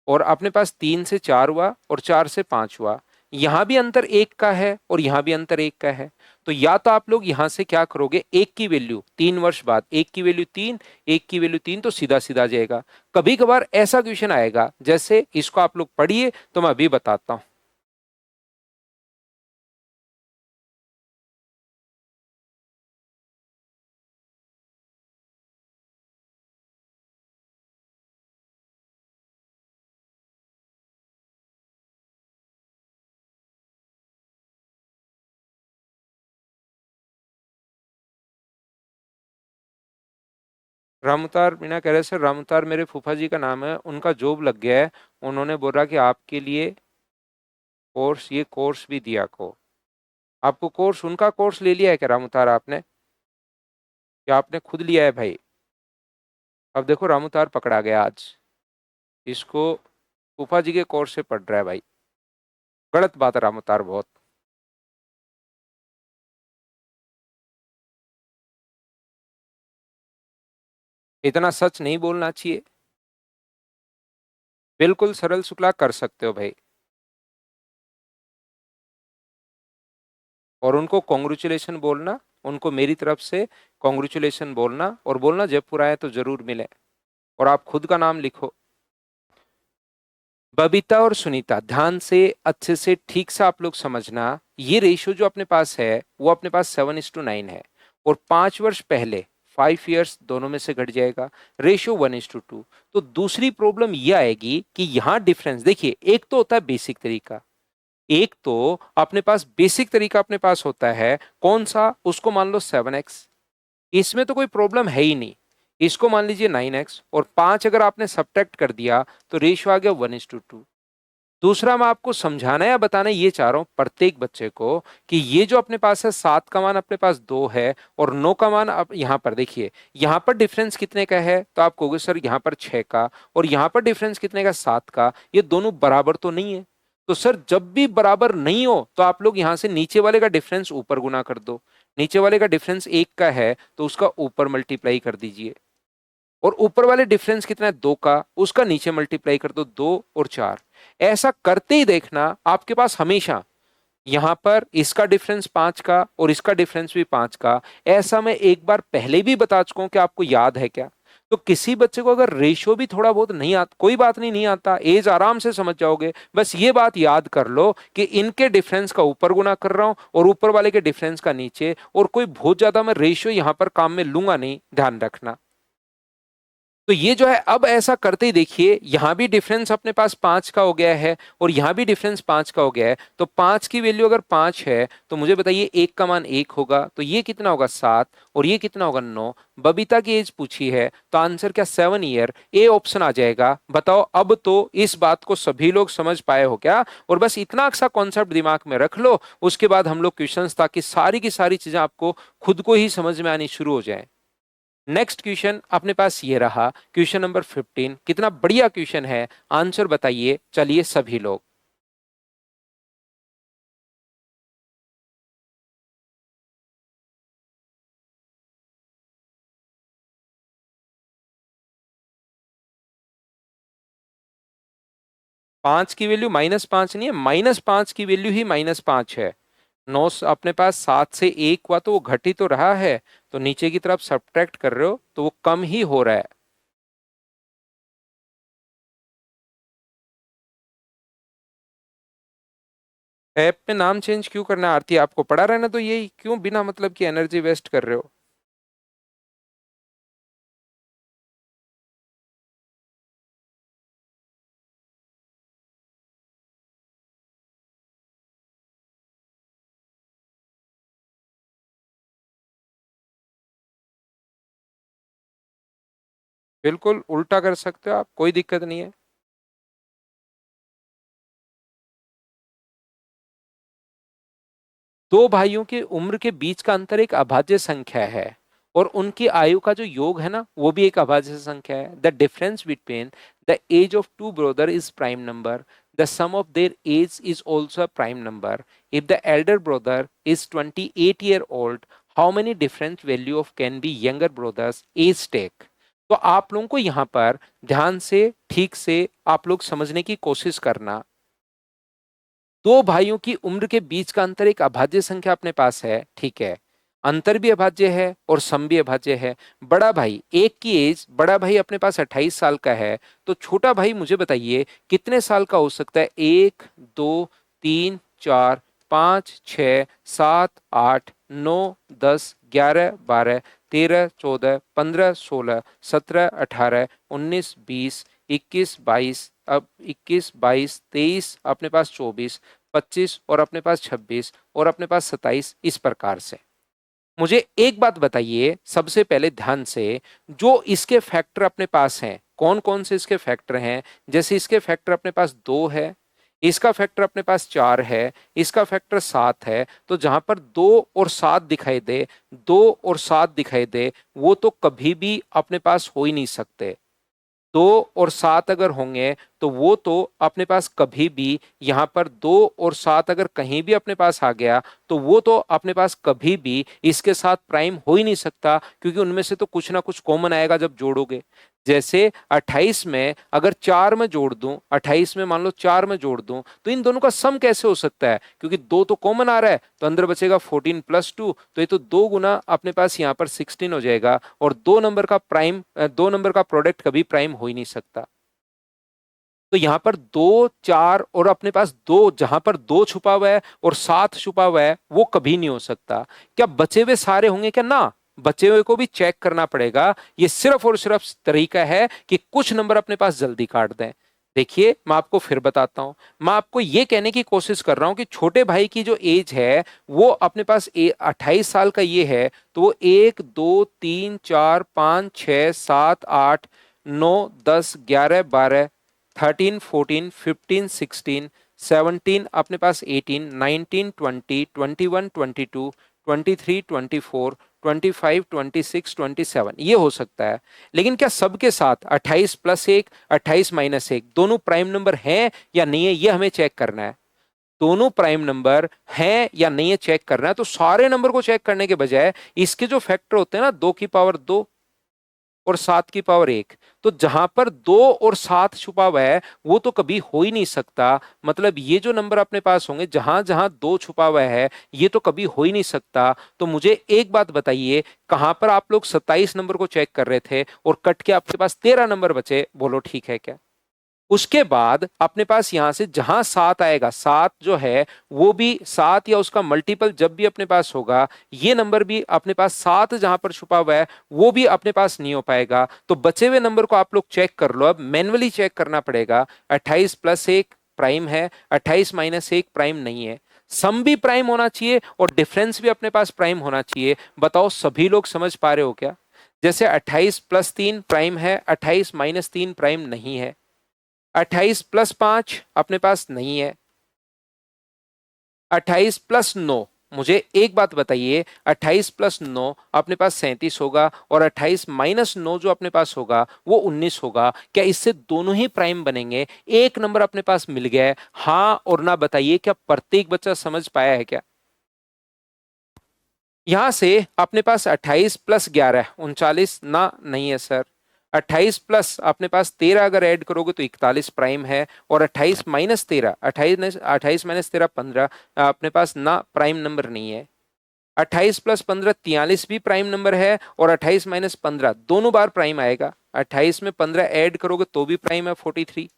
[SPEAKER 1] और अपने पास 3 से 4 हुआ और 4 से 5 हुआ। यहां भी अंतर 1 का है और यहां भी अंतर 1 का है। तो या तो आप लोग यहां से क्या करोगे, 1 की वैल्यू 3 वर्ष बाद, 1 की वैल्यू 3, 1 की वैल्यू 3, तो सीधा सीधा जाएगा। कभी कभार ऐसा क्वेश्चन आएगा, जैसे इसको आप लोग पढ़िए तो मैं अभी बताता हूं। रामउतार मीना कह रहे सर, रामउतार मेरे फूफा जी का नाम है, उनका जॉब लग गया है, उन्होंने बोला कि आपके लिए कोर्स, ये कोर्स भी दिया को। आपको कोर्स, उनका कोर्स ले लिया है क्या रामउतार आपने, या आपने खुद लिया है भाई? अब देखो रामउतार पकड़ा गया आज, इसको फूफा जी के कोर्स से पढ़ रहा है भाई। गलत बात है रामउतार बहुत। इतना सच नहीं बोलना चाहिए। बिल्कुल सरल शुक्ला कर सकते हो भाई। और उनको कॉन्ग्रेचुलेशन बोलना, उनको मेरी तरफ से कॉन्ग्रेचुलेशन बोलना, और बोलना जयपुर आए तो जरूर मिले, और आप खुद का नाम लिखो। बबीता और सुनीता, ध्यान से अच्छे से ठीक से आप लोग समझना, ये रेशियो जो अपने पास है वो अपने पास 7:9 है, और 5 वर्ष पहले 5 years दोनों में से घट जाएगा, रेशियो 1:2। तो दूसरी प्रॉब्लम ये आएगी कि यहां डिफरेंस देखिए, एक तो होता है बेसिक तरीका, एक तो अपने पास बेसिक तरीका अपने पास होता है, कौन सा, उसको मान लो 7x, इसमें तो कोई प्रॉब्लम है ही नहीं। इसको मान लीजिए 9x, और 5 अगर आपने सब्ट्रैक्ट कर दिया तो रेशियो आ गया 1:2। दूसरा मैं आपको समझाना या बताना ये चाह रहा हूं प्रत्येक बच्चे को, कि ये जो अपने पास है 7 का मान अपने पास 2 है, और 9 का मान आप यहां पर देखिए, यहां पर डिफरेंस कितने का है, तो आप कहोगे सर यहां पर 6 का, और यहां पर डिफरेंस कितने का, 7 का, ये दोनों बराबर तो नहीं है। तो सर जब भी बराबर नहीं हो तो आप लोग यहां से नीचे वाले का डिफरेंस ऊपर गुना कर दो, नीचे वाले का डिफरेंस 1 का है तो उसका ऊपर मल्टीप्लाई कर दीजिए, और ऊपर वाले डिफरेंस कितना है, 2 का, उसका नीचे मल्टीप्लाई कर दो, 2 और 4। ऐसा करते ही देखना आपके पास हमेशा यहां पर इसका डिफरेंस 5 का और इसका डिफरेंस भी 5 का। ऐसा मैं एक बार पहले भी बता चुका हूं कि आपको याद है क्या? तो किसी बच्चे को अगर रेशियो भी थोड़ा बहुत नहीं आता, कोई बात नहीं, नहीं आता, एज आराम से समझ जाओगे, बस ये बात याद कर लो कि इनके डिफरेंस का ऊपर गुना कर रहा हूं और ऊपर वाले के डिफरेंस का नीचे, और कोई बहुत ज्यादा मैं रेशियो यहां पर काम में लूंगा नहीं, ध्यान रखना। तो ये जो है, अब ऐसा करते ही देखिए, यहां भी डिफरेंस अपने पास 5 का हो गया है और यहां भी डिफरेंस 5 का हो गया है, तो 5 की वैल्यू अगर 5 है तो मुझे बताइए 1 का मान 1 होगा, तो ये कितना होगा, 7, और ये कितना होगा, 9। बबीता की एज पूछी है तो आंसर क्या, 7 ईयर, ए ऑप्शन आ जाएगा। बताओ, अब तो इस बात को सभी लोग समझ पाए हो क्या? और बस इतना सा कॉन्सेप्ट दिमाग में रख लो, उसके बाद हम लोग क्वेश्चंस, ताकि सारी की सारी चीजें आपको खुद को ही समझ में आनी शुरू हो जाए। नेक्स्ट क्वेश्चन अपने पास ये रहा, क्वेश्चन नंबर 15। कितना बढ़िया क्वेश्चन है, आंसर बताइए चलिए सभी लोग। 5 की वैल्यू -5 नहीं है, -5 की वैल्यू ही -5 है। 9 अपने पास 7 से 1 हुआ तो वो घट ही तो रहा है, तो नीचे की तरफ सब्ट्रैक्ट कर रहे हो तो वो कम ही हो रहा है। ऐप में नाम चेंज क्यों करना है आरती, आपको पड़ा रहना तो यही, क्यों बिना मतलब की एनर्जी वेस्ट कर रहे हो? बिल्कुल उल्टा कर सकते हो आप, कोई दिक्कत नहीं है। दो भाइयों की उम्र के बीच का अंतर एक अभाज्य संख्या है, और उनकी आयु का जो योग है ना, वो भी एक अभाज्य संख्या है। The difference between the age of two brother is prime number, the sum of their age is also a prime number. If the elder brother is 28 year old, how many different value of can be younger brother's age take. तो आप लोगों को यहाँ पर ध्यान से ठीक से आप लोग समझने की कोशिश करना। दो भाइयों की उम्र के बीच का अंतर एक अभाज्य संख्या अपने पास है, ठीक है, अंतर भी अभाज्य है और सम भी अभाज्य है। बड़ा भाई, एक की एज, बड़ा भाई अपने पास 28 साल का है, तो छोटा भाई मुझे बताइए कितने साल का हो सकता है? 1 2 3 4 5 6 7 8 9 10 11 12 13 14 15 16 17 18 19 20 अब 21 22 23 अपने पास 24 25 और अपने पास 26 और अपने पास 27, इस प्रकार से। मुझे एक बात बताइए सबसे पहले ध्यान से, जो इसके फैक्टर अपने पास हैं, कौन कौन से इसके फैक्टर हैं? जैसे इसके फैक्टर अपने पास 2 है, इसका फैक्टर अपने पास 4 है, इसका फैक्टर 7 है, तो जहां पर 2 और 7 दिखाई दे, 2 और 7 दिखाई दे, वो तो कभी भी अपने पास हो ही नहीं सकते। 2 और 7 अगर होंगे तो वो तो अपने पास कभी भी, यहां पर 2 और 7 अगर कहीं भी अपने पास आ गया तो वो तो अपने पास कभी भी इसके साथ प्राइम हो ही नहीं सकता, क्योंकि उनमें से तो कुछ ना कुछ कॉमन आएगा जब जोड़ोगे। जैसे 28 में अगर 4 में जोड़ दूं, 28 में मान लो 4 में जोड़ दूं, तो इन दोनों का सम कैसे हो सकता है? क्योंकि 2 तो कॉमन आ रहा है, तो अंदर बचेगा 14 + 2, तो ये तो 2 गुना अपने पास यहाँ पर 16 हो जाएगा, और 2 नंबर का प्रोडक्ट कभी प्राइम हो ही नहीं सकता। तो यहां पर 2 4 और अपने पास 2, जहां पर 2 छुपा हुआ है और 7 छुपा हुआ है, वो कभी नहीं हो सकता। क्या बचे हुए सारे होंगे क्या? ना, बचे हुए को भी चेक करना पड़ेगा। ये सिर्फ और सिर्फ तरीका है कि कुछ नंबर अपने पास जल्दी काट दें। देखिए, मैं आपको फिर बताता हूं। मैं आपको ये कहने की कोशिश कर रहा हूं कि छोटे भाई की जो एज है वो अपने पास 28 साल का ये है, तो वो 1 2 3 4 5 6 7 8 9 10 11 12 13 14 15 16 17 अपने पास 18 19 20 21 22 23 24 25 26 27, ये हो सकता है। लेकिन क्या सबके साथ 28 + 1 28 - 1 दोनों प्राइम नंबर हैं या नहीं है, ये हमें चेक करना है। दोनों प्राइम नंबर हैं या नहीं है चेक करना है। तो सारे नंबर को चेक करने के बजाय इसके जो फैक्टर होते हैं ना, 2 की पावर 2 और 7 की पावर 1, तो जहां पर 2 और 7 छुपा हुआ है वो तो कभी हो ही नहीं सकता। मतलब ये जो नंबर अपने पास होंगे, जहां जहां 2 छुपा हुआ है, ये तो कभी हो ही नहीं सकता। तो मुझे एक बात बताइए, कहां पर आप लोग 27 नंबर को चेक कर रहे थे और कट के आपके पास 13 नंबर बचे? बोलो ठीक है क्या? उसके बाद अपने पास यहां से जहां 7 आएगा, 7 जो है वो भी 7 या उसका मल्टीपल जब भी अपने पास होगा, ये नंबर भी अपने पास 7 जहां पर छुपा हुआ है वो भी अपने पास नहीं हो पाएगा। तो बचे हुए नंबर को आप लोग चेक कर लो। अब मैन्युअली चेक करना पड़ेगा। 28 + 1 प्राइम है, 28 - 1 प्राइम नहीं है। सम भी प्राइम होना चाहिए और डिफरेंस भी अपने पास प्राइम होना चाहिए। बताओ सभी लोग समझ पा रहे हो क्या? जैसे 28 + 3 प्राइम है, 28 - 3 प्राइम नहीं है। 28 + 5 अपने पास नहीं है। 28 + 9, मुझे एक बात बताइए, 28 + 9 अपने पास 37 होगा, और 28 - 9 जो अपने पास होगा वो 19 होगा। क्या इससे दोनों ही प्राइम बनेंगे? एक नंबर अपने पास मिल गया है। हाँ और ना बताइए, क्या प्रत्येक बच्चा समझ पाया है क्या? यहां से अपने पास 28 + 11 39 ना, नहीं है सर। 28 प्लस अपने पास 13 अगर ऐड करोगे तो 41 प्राइम है, और 28 - 13, 28 - 13 15, अपने पास ना प्राइम नंबर नहीं है। 28 + 15 43 भी प्राइम नंबर है, और 28 - 15 दोनों बार प्राइम आएगा। 28 में 15 ऐड करोगे तो भी प्राइम है 43,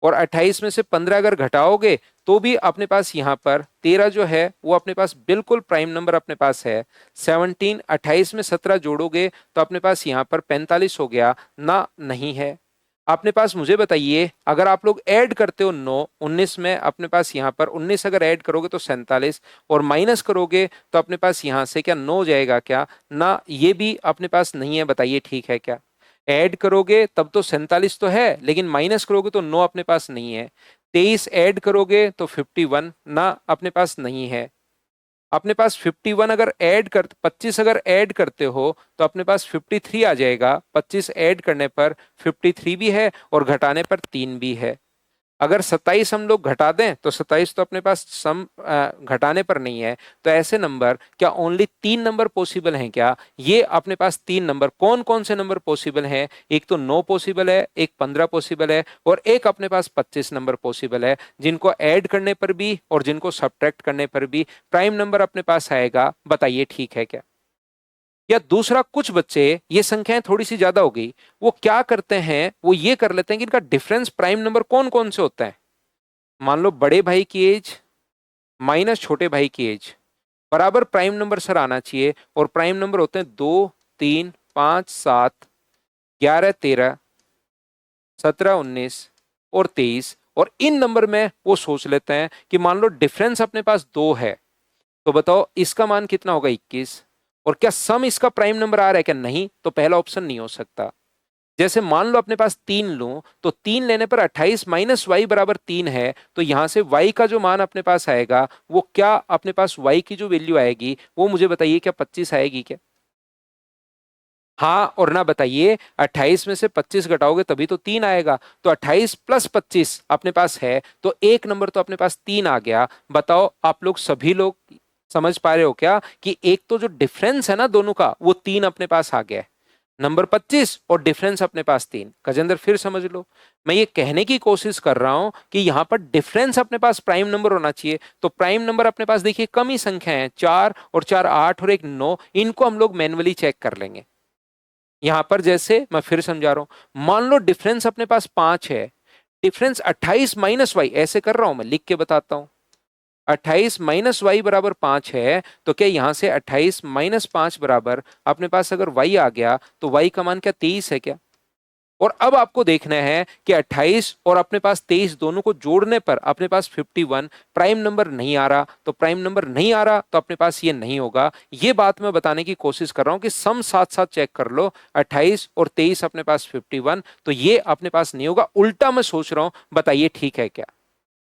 [SPEAKER 1] और 28 में से 15 अगर घटाओगे तो भी अपने पास यहाँ पर 13 जो है वो अपने पास बिल्कुल प्राइम नंबर अपने पास है। 17, 28 में 17 जोड़ोगे तो अपने पास यहाँ पर 45 हो गया ना, नहीं है। अपने पास मुझे बताइए, अगर आप लोग ऐड करते हो 9 19 में, अपने पास यहाँ पर 19 अगर ऐड करोगे तो 47, और माइनस करोगे तो अपने पास यहाँ से क्या 9 जाएगा क्या? ना, ये भी अपने पास नहीं है। बताइए ठीक है क्या? ऐड करोगे तब तो 47 तो है, लेकिन माइनस करोगे तो 9 अपने पास नहीं है। 23 ऐड करोगे तो 51 ना, अपने पास नहीं है। अपने पास 51 अगर ऐड कर 25 अगर ऐड करते हो तो अपने पास 53 आ जाएगा। 25 ऐड करने पर 53 भी है और घटाने पर 3 भी है। अगर 27 हम लोग घटा दें तो 27 तो अपने पास सम घटाने पर नहीं है। तो ऐसे नंबर क्या ओनली 3 नंबर पॉसिबल हैं क्या? ये अपने पास 3 नंबर, कौन कौन से नंबर पॉसिबल हैं? एक तो 9 पॉसिबल है, एक 15 पॉसिबल है, और एक अपने पास 25 नंबर पॉसिबल है, जिनको ऐड करने पर भी और जिनको सब्ट्रैक्ट करने पर भी प्राइम नंबर अपने पास आएगा। बताइए ठीक है क्या? या दूसरा, कुछ बच्चे, ये संख्याएं थोड़ी सी ज्यादा हो गई, वो क्या करते हैं, वो ये कर लेते हैं कि इनका डिफरेंस प्राइम नंबर कौन कौन से होता है। मान लो बड़े भाई की एज माइनस छोटे भाई की एज बराबर प्राइम नंबर सर आना चाहिए, और प्राइम नंबर होते हैं 2, 3, 5, 7, 11, 13, 17, 19 और 23। और इन नंबर में वो सोच लेते हैं कि मान लो डिफरेंस अपने पास 2 है, तो बताओ इसका मान कितना होगा? 21। और क्या सम इसका प्राइम नंबर आ रहा है क्या? नहीं, तो पहला ऑप्शन नहीं हो सकता। जैसे मान लो अपने पास 3 लूं, तो 3 लेने पर 28 माइनस वाई बराबर 3 है, तो यहां से वाई का जो मान अपने पास आएगा, वो क्या अपने पास वाई की जो वैल्यू आएगी, वो मुझे बताइए, क्या 25 आएगी क्या? हाँ और ना बताइए। 28 में से 25 घटाओगे तभी तो 3 आएगा। तो 28 प्लस 25 अपने पास है, तो एक नंबर तो अपने पास 3 आ गया। बताओ आप लोग सभी लोग समझ पा रहे हो क्या कि एक तो जो डिफरेंस है ना दोनों का, वो 3 अपने पास आ गया है, नंबर 25 और डिफरेंस अपने पास 3। गजेंद्र फिर समझ लो, मैं ये कहने की कोशिश कर रहा हूं कि यहां पर डिफरेंस अपने पास प्राइम नंबर होना चाहिए। तो प्राइम नंबर अपने पास देखिए कम ही संख्या है, 4 और 4 8 और एक 9, इनको हम लोग मैन्युअली चेक कर लेंगे। यहां पर जैसे मैं फिर समझा रहा हूं, मान लो डिफरेंस अपने पास 5 है, डिफरेंस 28 माइनस वाई, ऐसे कर रहा हूं मैं, लिख के बताता हूं। 28 माइनस वाई बराबर 5 है, तो क्या यहां से 28 माइनस 5 बराबर अपने पास अगर वाई आ गया, तो वाई का मान क्या 23 है क्या? और अब आपको देखना है कि 28 और अपने पास 23 दोनों को जोड़ने पर अपने पास 51 प्राइम नंबर नहीं आ रहा। तो प्राइम नंबर नहीं आ रहा तो अपने पास ये नहीं होगा। ये बात मैं बताने की कोशिश कर रहा हूं कि सम साथ साथ चेक कर लो। 28 और 23 अपने पास 51, तो ये अपने पास नहीं होगा। उल्टा मैं सोच रहा हूं, बताइए ठीक है क्या?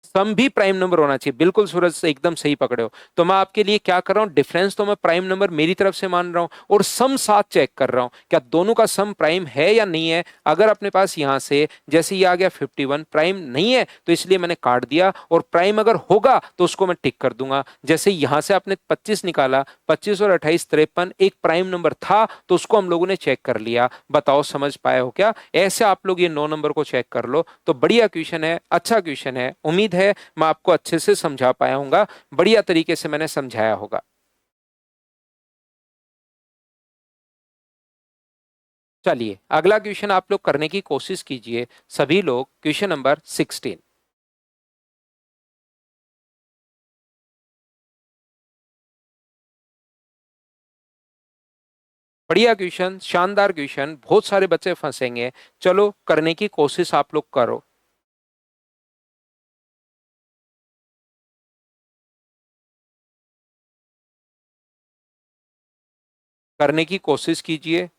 [SPEAKER 1] सम भी प्राइम नंबर होना चाहिए। बिल्कुल सूरज से एकदम सही पकड़े हो। तो मैं आपके लिए क्या कर रहा हूं, डिफरेंस तो मैं प्राइम नंबर मेरी तरफ से मान रहा हूं, और सम साथ चेक कर रहा हूं क्या दोनों का सम प्राइम है या नहीं है। अगर अपने पास यहां से जैसे ये आ गया 51 प्राइम नहीं है, तो इसलिए मैंने काट दिया, और प्राइम अगर होगा तो उसको मैं टिक कर दूंगा। जैसे यहां से आपने 25 निकाला, 25 और 28 53, एक प्राइम नंबर था, तो उसको हम लोगों ने चेक कर लिया। बताओ समझ पाए हो क्या? ऐसे आप लोग ये 9 नंबर को चेक कर लो। तो बढ़िया क्वेश्चन है, अच्छा क्वेश्चन है। उम्मीद है मैं आपको अच्छे से समझा पाया हूंगा, बढ़िया तरीके से मैंने समझाया होगा। चलिए अगला क्वेश्चन आप लोग करने की कोशिश कीजिए, सभी लोग। Question number 16। बढ़िया क्वेश्चन, शानदार क्वेश्चन, बहुत सारे बच्चे फंसेंगे। चलो करने की कोशिश आप लोग करो। करने की कोशिश कीजिए।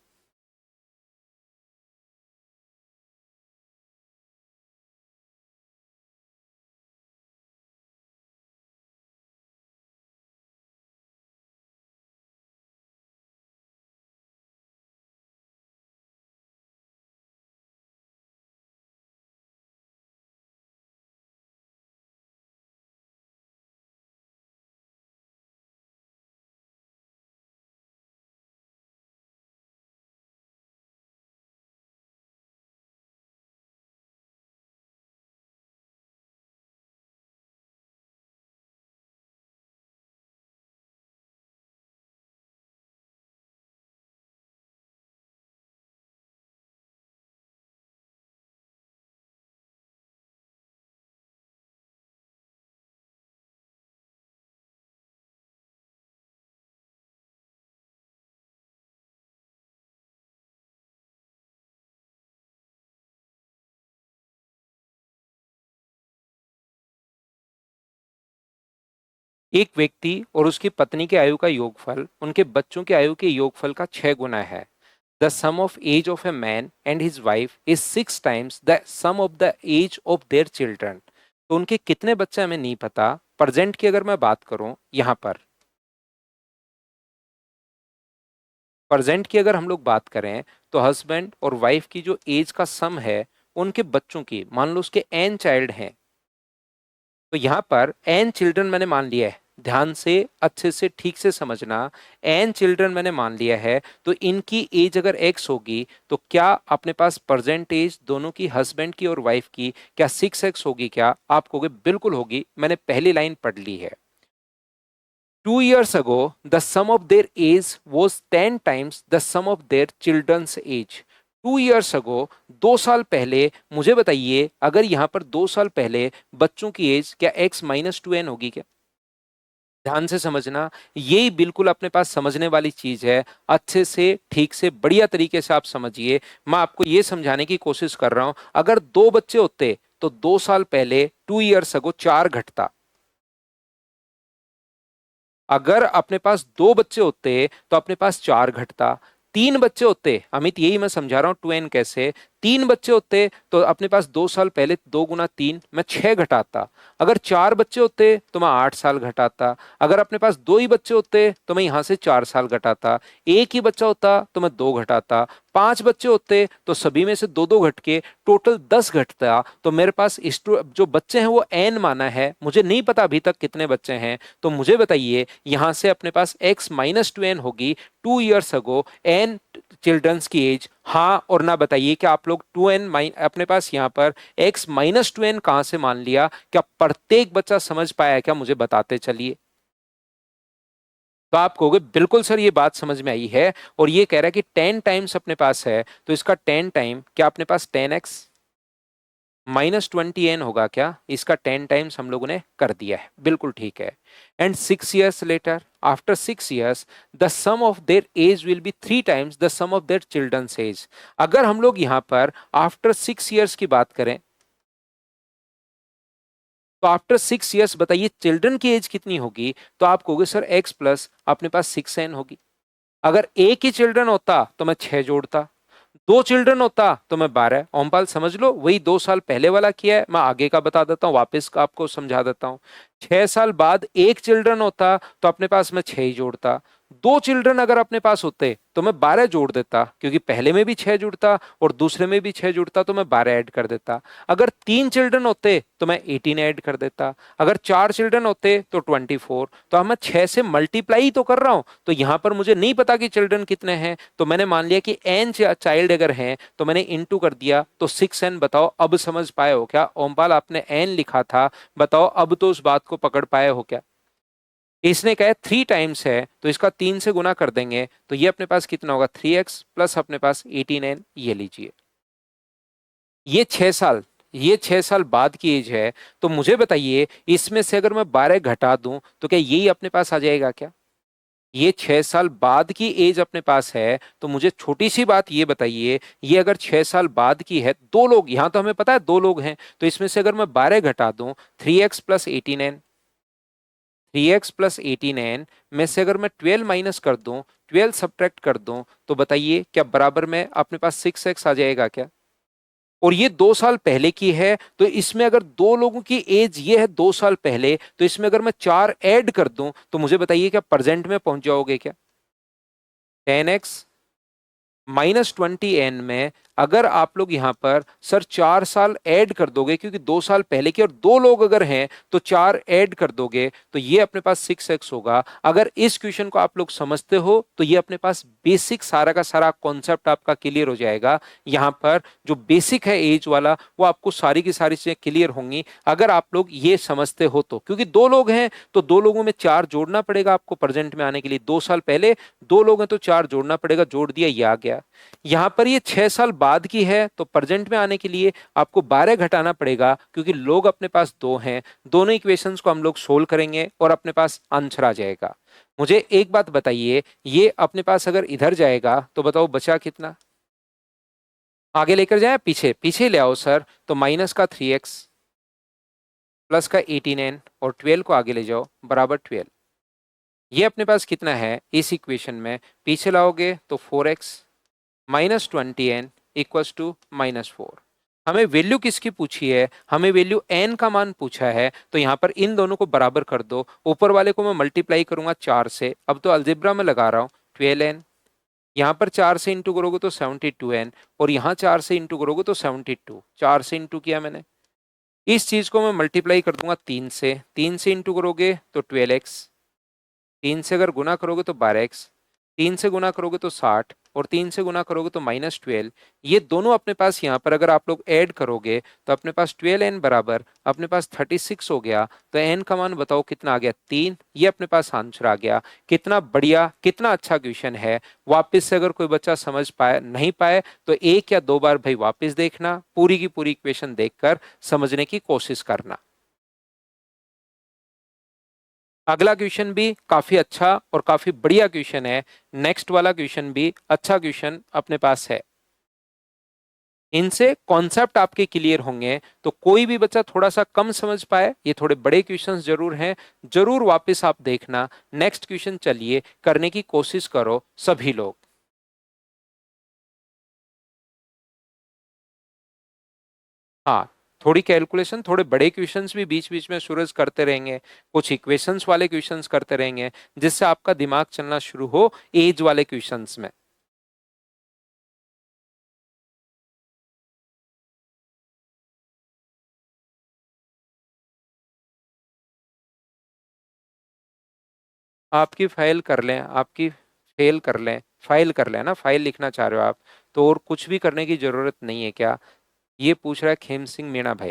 [SPEAKER 1] एक व्यक्ति और उसकी पत्नी के आयु का योगफल उनके बच्चों के आयु के योगफल का 6 गुना है। The sum of age of a man and his wife is 6 times the sum of the age of their children. तो उनके कितने बच्चे हमें नहीं पता। प्रेजेंट की अगर मैं बात करूं, यहां पर प्रेजेंट की अगर हम लोग बात करें, तो हस्बैंड और वाइफ की जो एज का सम है, उनके बच्चों की, मान लो उसके एन चाइल्ड हैं, तो यहां पर एन चिल्ड्रन मैंने मान लिया है, ध्यान से अच्छे से ठीक से समझना। एन चिल्ड्रन मैंने मान लिया है, तो इनकी एज अगर एक्स होगी तो क्या अपने पास प्रेजेंट एज दोनों की, हस्बैंड की और वाइफ की, क्या 6x होगी? क्या आप कहोगे बिल्कुल होगी, मैंने पहली लाइन पढ़ ली है। 2 years ago the sum of their age was 10 times the sum of their children's age. 2 years ago, 2 साल पहले, मुझे बताइए अगर यहां पर 2 साल पहले बच्चों की एज क्या x-2n होगी क्या? ध्यान से समझना, यही बिल्कुल अपने पास समझने वाली चीज है। अच्छे से ठीक से बढ़िया तरीके से आप समझिए। मैं आपको ये समझाने की कोशिश कर रहा हूं, अगर 2 बच्चे होते तो 2 साल पहले 2 years ago 4 घटता। अगर अपने पास 2 बच्चे होते तो अपने पास 4 घटता। 3 बच्चे होते, अमित यही मैं समझा रहा हूं 2n कैसे। 3 बच्चे होते तो अपने पास 2 साल पहले 2 गुना 3 मैं 6 घटाता। अगर 4 बच्चे होते तो मैं 8 साल घटाता। अगर अपने पास 2 ही बच्चे होते तो मैं यहां से 4 साल घटाता। एक ही बच्चा होता तो मैं 2 घटाता। 5 बच्चे होते तो सभी में से 2 2 घट के टोटल 10 घटता। तो मेरे पास जो बच्चे हैं वो n माना है, मुझे नहीं पता अभी तक कितने बच्चे हैं। तो मुझे बताइए यहां से अपने पास x-2n होगी 2 years ago n चिल्ड्रंस की एज। हाँ और ना बताइए कि आप लोग 2n अपने पास यहां पर x-2n कहां से मान लिया? क्या प्रत्येक बच्चा समझ पाया है क्या? मुझे बताते चलिए। तो आप कहोगे बिल्कुल सर ये बात समझ में आई है, और ये कह रहा है कि 10 टाइम्स अपने पास है, तो इसका 10 टाइम क्या अपने पास 10x-20n होगा क्या? इसका 10 टाइम्स हम लोगों ने कर दिया है, बिल्कुल ठीक है। And 6 years later, after 6 years the sum of their age will be 3 times the sum of their children's age. अगर हम लोग यहां पर आफ्टर 6 years की बात करें, तो आफ्टर 6 years बताइए चिल्ड्रन की एज कितनी होगी? तो आप कहोगे सर x प्लस अपने पास 6n होगी। अगर एक ही चिल्ड्रन होता तो मैं 6 जोड़ता, 2 चिल्ड्रन होता तो मैं 12। ओमपाल समझ लो, वही 2 साल पहले वाला किया है, मैं आगे का बता देता हूँ, वापस का आपको समझा देता हूँ। 6 साल बाद एक चिल्ड्रन होता तो अपने पास मैं 6 ही जोड़ता। 2 चिल्ड्रन अगर अपने पास होते तो मैं 12 जोड़ देता, क्योंकि पहले में भी 6 जुड़ता और दूसरे में भी 6 जुड़ता, तो मैं 12 ऐड कर देता। अगर 3 चिल्ड्रन होते तो मैं 18 ऐड कर देता। अगर 4 चिल्ड्रन होते तो 24। तो अब मैं 6 से मल्टीप्लाई तो कर रहा हूं, तो यहां पर मुझे नहीं पता कि चिल्ड्रन कितने हैं, तो मैंने मान लिया कि n चाइल्ड अगर हैं तो मैंने इंटू कर दिया, तो 6n। बताओ अब समझ पाए हो क्या? ओमपाल आपने n लिखा था, बताओ अब तो उस बात को पकड़ पाए हो क्या? इसने कहा 3 टाइम्स है तो इसका 3 से गुना कर देंगे, तो ये अपने पास कितना होगा? 3x प्लस अपने पास 18n। ये लीजिए, ये 6 साल, ये 6 साल बाद की एज है। तो मुझे बताइए इसमें से अगर मैं 12 घटा दूं तो क्या यही अपने पास आ जाएगा क्या? ये 6 साल बाद की एज अपने पास है, तो मुझे छोटी सी बात ये बताइए, ये अगर 6 साल बाद की है, 2 लोग, यहां तो हमें पता है 2 लोग हैं, तो इसमें से अगर मैं 12 घटा दूं, 3x plus 18n, 3x plus 18n में से अगर मैं 12 माइनस कर दूं, 12 सब्ट्रैक्ट कर दूं, तो बताइए क्या बराबर में अपने पास 6x आ जाएगा क्या? और ये 2 साल पहले की है, तो इसमें अगर 2 लोगों की एज ये है 2 साल पहले, तो इसमें अगर मैं 4 ऐड कर दूं, तो मुझे बताइए क्या प्रेजेंट में पहुंच जाओगे क्या? 10x-20n में अगर आप लोग यहां पर सर 4 साल ऐड कर दोगे, क्योंकि 2 साल पहले की और 2 लोग अगर हैं तो 4 ऐड कर दोगे, तो ये अपने पास 6x होगा। अगर इस क्वेश्चन को आप लोग समझते हो तो ये अपने पास बेसिक सारा का सारा कॉन्सेप्ट आपका क्लियर हो जाएगा। यहां पर जो बेसिक है एज वाला, वो आपको सारी की सारी चीजें क्लियर होंगी अगर आप लोग ये समझते हो तो। क्योंकि 2 लोग हैं तो 2 लोगों में 4 जोड़ना पड़ेगा आपको प्रेजेंट में आने के लिए। 2 साल पहले 2 लोग हैं तो 4 जोड़ना पड़ेगा, जोड़ दिया, ये आ गया। यहां पर ये 6 साल बाद की है, तो प्रेजेंट में आने के लिए आपको 12 घटाना पड़ेगा, क्योंकि लोग अपने पास 2 हैं। दोनों इक्वेशंस को हम लोग सोल्व करेंगे और अपने पास आंसर आ जाएगा। मुझे एक बात बताइए, ये अपने पास अगर इधर जाएगा तो बताओ बचा कितना? आगे लेकर जाए पीछे? पीछे ले आओ सर। तो माइनस का 3x प्लस का 18n और 12 को आगे ले जाओ, बराबर 12। ये अपने पास कितना है इस इक्वेशन में? पीछे लाओगे तो 4x minus 20n equals to -4। हमें वैल्यू किसकी पूछी है? हमें वैल्यू n का मान पूछा है, तो यहां पर इन दोनों को बराबर कर दो। ऊपर वाले को मैं मल्टीप्लाई करूंगा 4 से, अब तो अलजेब्रा में लगा रहा हूं, 12n। यहां पर 4 से इंटू करोगे तो 72n, और यहां 4 से इंटू करोगे तो 72। 4 से इंटू किया मैंने, इस चीज को मैं मल्टीप्लाई कर दूंगा 3 से इंटू करोगे तो 12x, 3 से अगर गुना करोगे तो 12x, 3 से गुना करोगे तो 60 और 3 से गुना करोगे तो -12। ये दोनों अपने पास यहाँ पर अगर आप लोग ऐड करोगे तो अपने पास 12n बराबर अपने पास 36 हो गया। तो n का मान बताओ कितना आ गया, 3। ये अपने पास आंसर आ गया। कितना बढ़िया, कितना अच्छा क्वेश्चन है। वापस से अगर कोई बच्चा समझ पाए नहीं पाए तो एक या दो बार भाई वापस देखना, पूरी की पूरी इक्वेशन देखकर समझने की कोशिश करना। अगला क्वेश्चन भी काफी अच्छा और काफी बढ़िया क्वेश्चन है। नेक्स्ट वाला क्वेश्चन भी अच्छा क्वेश्चन अपने पास है। इनसे कॉन्सेप्ट आपके क्लियर होंगे तो कोई भी बच्चा थोड़ा सा कम समझ पाए, ये थोड़े बड़े क्वेश्चंस जरूर हैं, जरूर वापस आप देखना। नेक्स्ट क्वेश्चन चलिए करने की कोशिश करो सभी लोग। हाँ, थोड़ी कैलकुलेशन, थोड़े बड़े क्वेश्चंस भी बीच बीच में सूरज करते रहेंगे, कुछ इक्वेशंस वाले क्वेश्चंस करते रहेंगे, जिससे आपका दिमाग चलना शुरू हो एज वाले क्वेश्चंस में। आपकी फाइल कर लें, आपकी फेल कर लें, फाइल कर लें ना, फाइल लिखना चाह रहे हो आप, तो और कुछ भी करने की जरूरत नहीं है क्या? ये पूछ रहा है खेम सिंह मीणा भाई।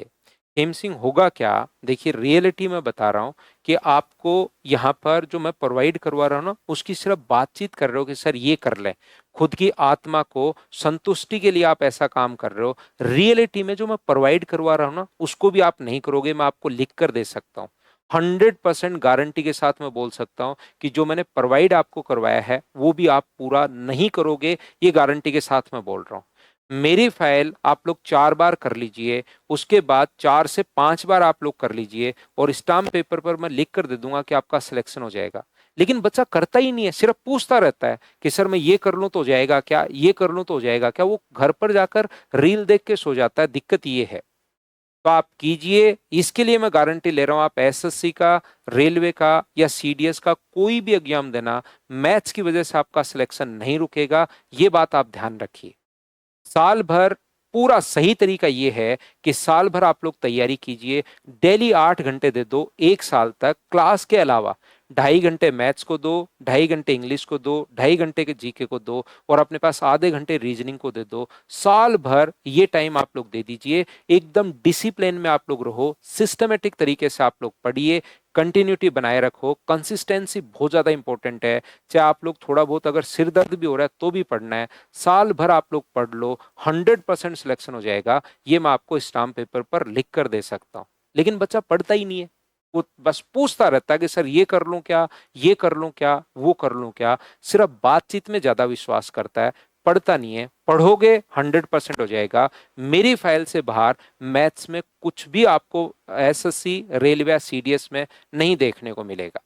[SPEAKER 1] खेम सिंह होगा क्या? देखिए रियलिटी में बता रहा हूं कि आपको यहाँ पर जो मैं प्रोवाइड करवा रहा हूँ ना, उसकी सिर्फ बातचीत कर रहे हो कि सर ये कर ले। खुद की आत्मा को संतुष्टि के लिए आप ऐसा काम कर रहे हो। रियलिटी में जो मैं प्रोवाइड करवा रहा हूँ ना, उसको भी आप नहीं करोगे। मैं आपको लिख कर दे सकता हूँ, 100% गारंटी के साथ मैं बोल सकता हूं कि जो मैंने प्रोवाइड आपको करवाया है वो भी आप पूरा नहीं करोगे। ये गारंटी के साथ मैं बोल रहा हूं। मेरी फाइल आप लोग 4 बार कर लीजिए, उसके बाद 4 से 5 बार आप लोग कर लीजिए और स्टाम्प पेपर पर मैं लिख कर दे दूंगा कि आपका सिलेक्शन हो जाएगा। लेकिन बच्चा करता ही नहीं है, सिर्फ पूछता रहता है कि सर मैं ये कर लूं तो हो जाएगा क्या, ये कर लूं तो हो जाएगा क्या। वो घर पर जाकर रील देख के सो जाता है। दिक्कत ये है। तो आप कीजिए, इसके लिए मैं गारंटी ले रहा हूं। आप एसएससी का, रेलवे का या सीडीएस का कोई भी एग्जाम देना, मैथ्स की वजह से आपका सिलेक्शन नहीं रुकेगा। ये बात आप ध्यान रखिए। साल भर पूरा सही तरीका ये है कि साल भर आप लोग तैयारी कीजिए। डेली 8 घंटे दे दो, 1 साल तक क्लास के अलावा। 2.5 घंटे मैथ्स को दो, 2.5 घंटे इंग्लिश को दो, 2.5 घंटे के जीके को दो और अपने पास आधे घंटे रीजनिंग को दे दो। साल भर ये टाइम आप लोग दे दीजिए। एकदम डिसिप्लिन में आप लोग रहो, सिस्टमेटिक तरीके से आप लोग पढ़िए, कंटिन्यूटी बनाए रखो। कंसिस्टेंसी बहुत ज्यादा इंपॉर्टेंट है। चाहे आप लोग थोड़ा बहुत अगर सिर दर्द भी हो रहा है तो भी पढ़ना है। साल भर आप लोग पढ़ लो, 100% सिलेक्शन हो जाएगा। ये मैं आपको स्टाम्प पेपर पर लिख कर दे सकता हूँ। लेकिन बच्चा पढ़ता ही नहीं है। वो बस पूछता रहता है कि सर ये कर लूं क्या, ये कर लूं क्या, वो कर लूं क्या। सिर्फ बातचीत में ज्यादा विश्वास करता है, पढ़ता नहीं है। पढ़ोगे 100% हो जाएगा। मेरी फाइल से बाहर मैथ्स में कुछ भी आपको एसएससी, रेलवे, सीडीएस में नहीं देखने को मिलेगा।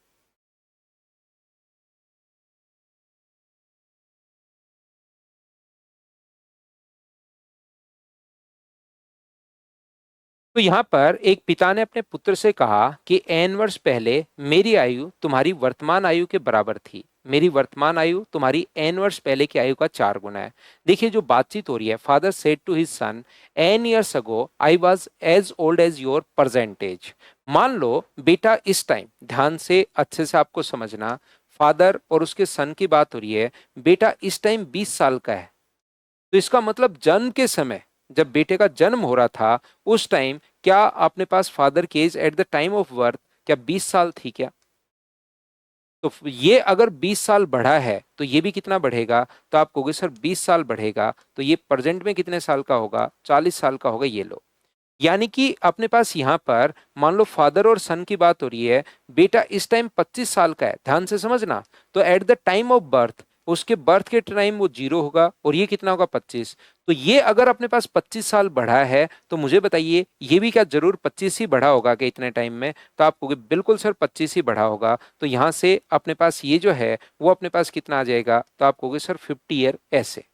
[SPEAKER 1] तो यहाँ पर एक पिता ने अपने पुत्र से कहा कि n वर्ष पहले मेरी आयु तुम्हारी वर्तमान आयु के बराबर थी। मेरी वर्तमान आयु तुम्हारी n वर्ष पहले की आयु का 4 गुना है। देखिए जो बातचीत हो रही है, father said to his son, n years ago I was as old as your present age. मान लो बेटा, इस टाइम ध्यान से अच्छे से आपको समझना, फादर और उसके सन की बात हो रही है। बेटा इस टाइम 20 साल का है। तो इसका मतलब जन्म के समय, जब बेटे का जन्म हो रहा था उस टाइम, क्या अपने पास फादर की age at the time of birth क्या 20 साल थी क्या? तो ये अगर 20 साल बढ़ा है तो ये भी कितना बढ़ेगा? तो आप कहोगे सर 20 साल बढ़ेगा तो ये प्रेजेंट में कितने साल का होगा? 40 साल का होगा। ये लो, यानी कि अपने पास यहाँ पर मान लो फादर और सन की बात हो रही है। बेटा इस टाइम 25 साल का है, ध्यान से समझना। तो eight the time of birth, उसके बर्थ के टाइम वो 0 होगा और ये कितना होगा? 25। तो ये अगर अपने पास 25 साल बढ़ा है तो मुझे बताइए ये भी क्या जरूर 25 ही बढ़ा होगा कि इतने टाइम में? तो आप कहोगे बिल्कुल सर 25 ही बढ़ा होगा। तो यहाँ से अपने पास ये जो है वो अपने पास कितना आ जाएगा? तो आप कहोगे सर 50 ईयर ऐसे।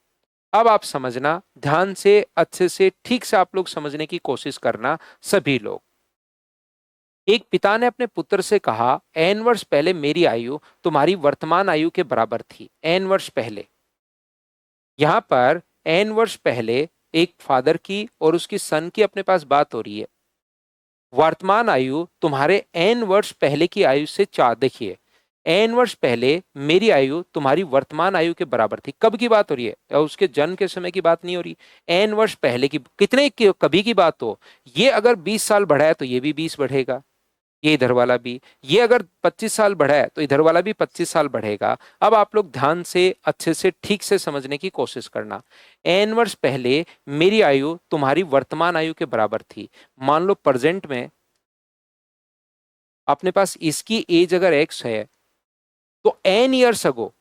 [SPEAKER 1] अब आप समझना ध्यान से, अच्छे से, ठीक से आप लोग समझने की कोशिश करना सभी लोग। एक पिता ने अपने पुत्र से कहा, एन वर्ष पहले मेरी आयु तुम्हारी वर्तमान आयु के बराबर थी। एन वर्ष पहले, यहां पर एन वर्ष पहले एक फादर की और उसकी सन की अपने पास बात हो रही है। वर्तमान आयु तुम्हारे n वर्ष पहले की आयु से 4, देखिए n वर्ष पहले मेरी आयु तुम्हारी वर्तमान आयु के बराबर थी। कब की बात हो रही है? और उसके जन्म के समय की बात नहीं हो रही। n वर्ष पहले की कितने की, कभी की बात हो, ये अगर 20 साल बढ़ा है तो ये भी 20 बढ़ेगा, ये इधर वाला भी। ये अगर 25 साल बढ़ा है तो इधर वाला भी 25 साल बढ़ेगा। अब आप लोग ध्यान से अच्छे से ठीक से समझने की कोशिश करना। n वर्ष पहले मेरी आयु तुम्हारी वर्तमान आयु के बराबर थी। मान लो प्रेजेंट में अपने पास इसकी एज अगर x है तो n ईयर्स अगो,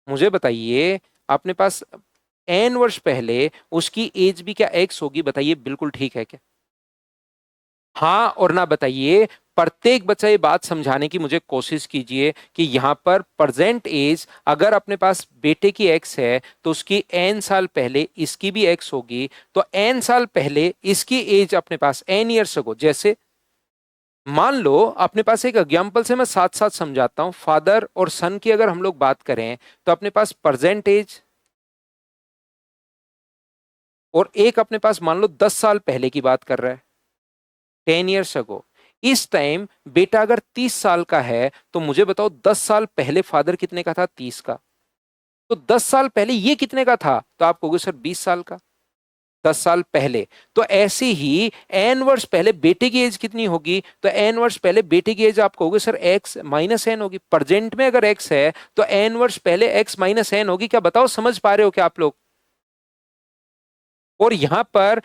[SPEAKER 1] मुझे बताइए अपने पास n वर्ष पहले उसकी एज भी क्या x होगी? बताइए बिल्कुल ठीक है क्या? हाँ और ना बताइए। प्रत्येक बच्चा ये बात समझाने की मुझे कोशिश कीजिए कि यहां पर प्रेजेंट एज अगर अपने पास बेटे की एक्स है तो उसकी n साल पहले इसकी भी एक्स होगी, तो n साल पहले इसकी एज अपने पास n ईयर्स अगो। जैसे मान लो अपने पास एक एग्जाम्पल से मैं साथ साथ समझाता हूं। फादर और सन की अगर हम लोग बात करें तो अपने पास प्रेजेंट एज और एक अपने पास मान लो 10 साल पहले की बात कर रहा है, 10 ईयर्स अगो। इस टाइम बेटा अगर 30 साल का है तो मुझे बताओ 10 साल पहले फादर कितने का था? 30 का। तो 10 साल पहले ये कितने का था? तो आप कहोगे सर 20 साल का। 10 साल पहले। तो ऐसे ही n वर्ष पहले बेटे की एज कितनी होगी? तो n वर्ष पहले बेटे की एज आप कहोगे सर x माइनस एन होगी। प्रेजेंट में अगर x है तो n वर्ष पहले x माइनस एन होगी। क्या बताओ, समझ पा रहे हो क्या आप लोग? और यहां पर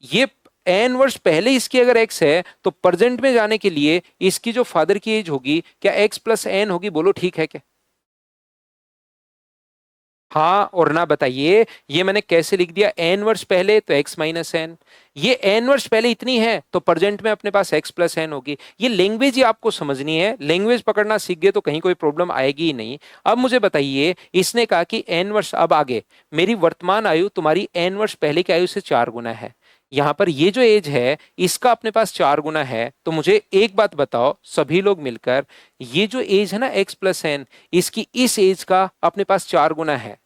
[SPEAKER 1] ये n वर्ष पहले इसकी अगर x है तो प्रेजेंट में जाने के लिए इसकी जो फादर की एज होगी क्या x प्लस एन होगी? बोलो ठीक है क्या? हाँ और ना बताइए। ये मैंने कैसे लिख दिया? n वर्ष पहले तो x माइनस एन। ये n वर्ष पहले इतनी है तो प्रेजेंट में अपने पास x प्लस एन होगी। ये लैंग्वेज ही आपको समझनी है। लैंग्वेज पकड़ना सीख गए तो कहीं कोई प्रॉब्लम आएगी ही नहीं। अब मुझे बताइए, इसने कहा कि n वर्ष, अब आगे मेरी वर्तमान आयु तुम्हारी n वर्ष पहले की आयु से 4 गुना है। यहां पर ये जो एज है इसका अपने पास 4 गुना है। तो मुझे एक बात बताओ सभी लोग मिलकर, ये जो एज है ना x प्लस एन, इसकी इस एज का अपने पास 4 गुना है।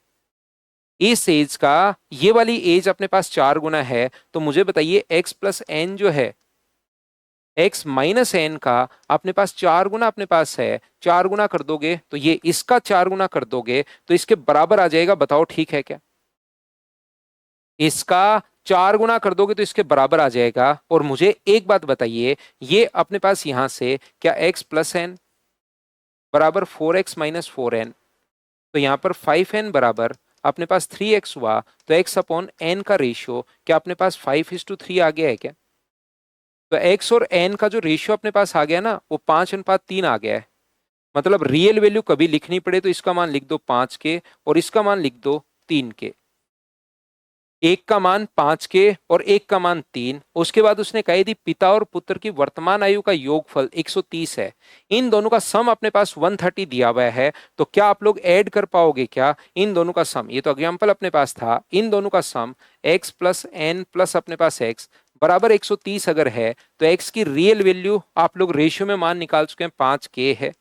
[SPEAKER 1] इस एज का ये वाली एज अपने पास 4 गुना है। तो मुझे बताइए x प्लस एन जो है, x माइनस एन का अपने पास 4 गुना अपने पास है। 4 गुना कर दोगे तो ये इसका 4 गुना कर दोगे तो इसके बराबर आ जाएगा। बताओ ठीक है क्या? इसका 4 गुना कर दोगे तो इसके बराबर आ जाएगा। और मुझे एक बात बताइए, ये अपने पास यहां से क्या x प्लस एन बराबर 4x माइनस 4n, तो यहां पर 5n बराबर अपने पास 3x हुआ। तो x अपॉन n का रेशियो क्या अपने पास 5:3 आ गया है क्या? तो x और n का जो रेशियो अपने पास आ गया ना वो 5:3 आ गया है। मतलब रियल वैल्यू कभी लिखनी पड़े तो इसका मान लिख दो 5 के और इसका मान लिख दो 3 के। एक का मान 5 के और एक का मान 3। उसके बाद उसने कही थी पिता और पुत्र की वर्तमान आयु का योगफल 130 है। इन दोनों का सम अपने पास 130 दिया हुआ है। तो क्या आप लोग ऐड कर पाओगे क्या इन दोनों का सम? ये तो एग्जाम्पल अपने पास था। इन दोनों का सम x प्लस एन प्लस अपने पास x बराबर 130 अगर है तो x की रियल वैल्यू आप लोग रेशियो में मान निकाल चुके हैं 5k है।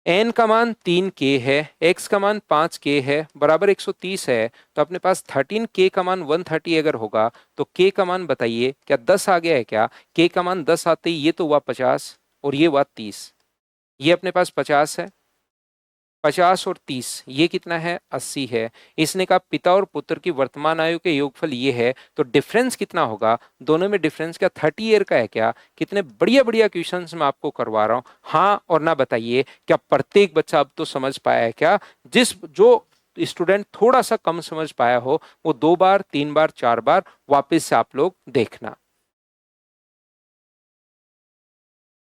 [SPEAKER 1] n का मान 3k है, x का मान 5k है, बराबर 130 है। तो अपने पास 13k का मान 130 अगर होगा तो k का मान बताइए क्या 10 आ गया है क्या? k का मान 10 आते ही ये तो हुआ 50 और ये हुआ 30। ये अपने पास 50 है, 50 और 30 ये कितना है? 80 है। इसने कहा पिता और पुत्र की वर्तमान आयु के योगफल ये है। तो डिफरेंस कितना होगा? दोनों में डिफरेंस क्या 30 ईयर का है क्या? कितने बढ़िया बढ़िया क्वेश्चन मैं आपको करवा रहा हूं। हाँ और ना बताइए। क्या प्रत्येक बच्चा अब तो समझ पाया है क्या? जिस जो स्टूडेंट थोड़ा सा कम समझ पाया हो वो 2 बार 3 बार 4 बार वापस से आप लोग देखना।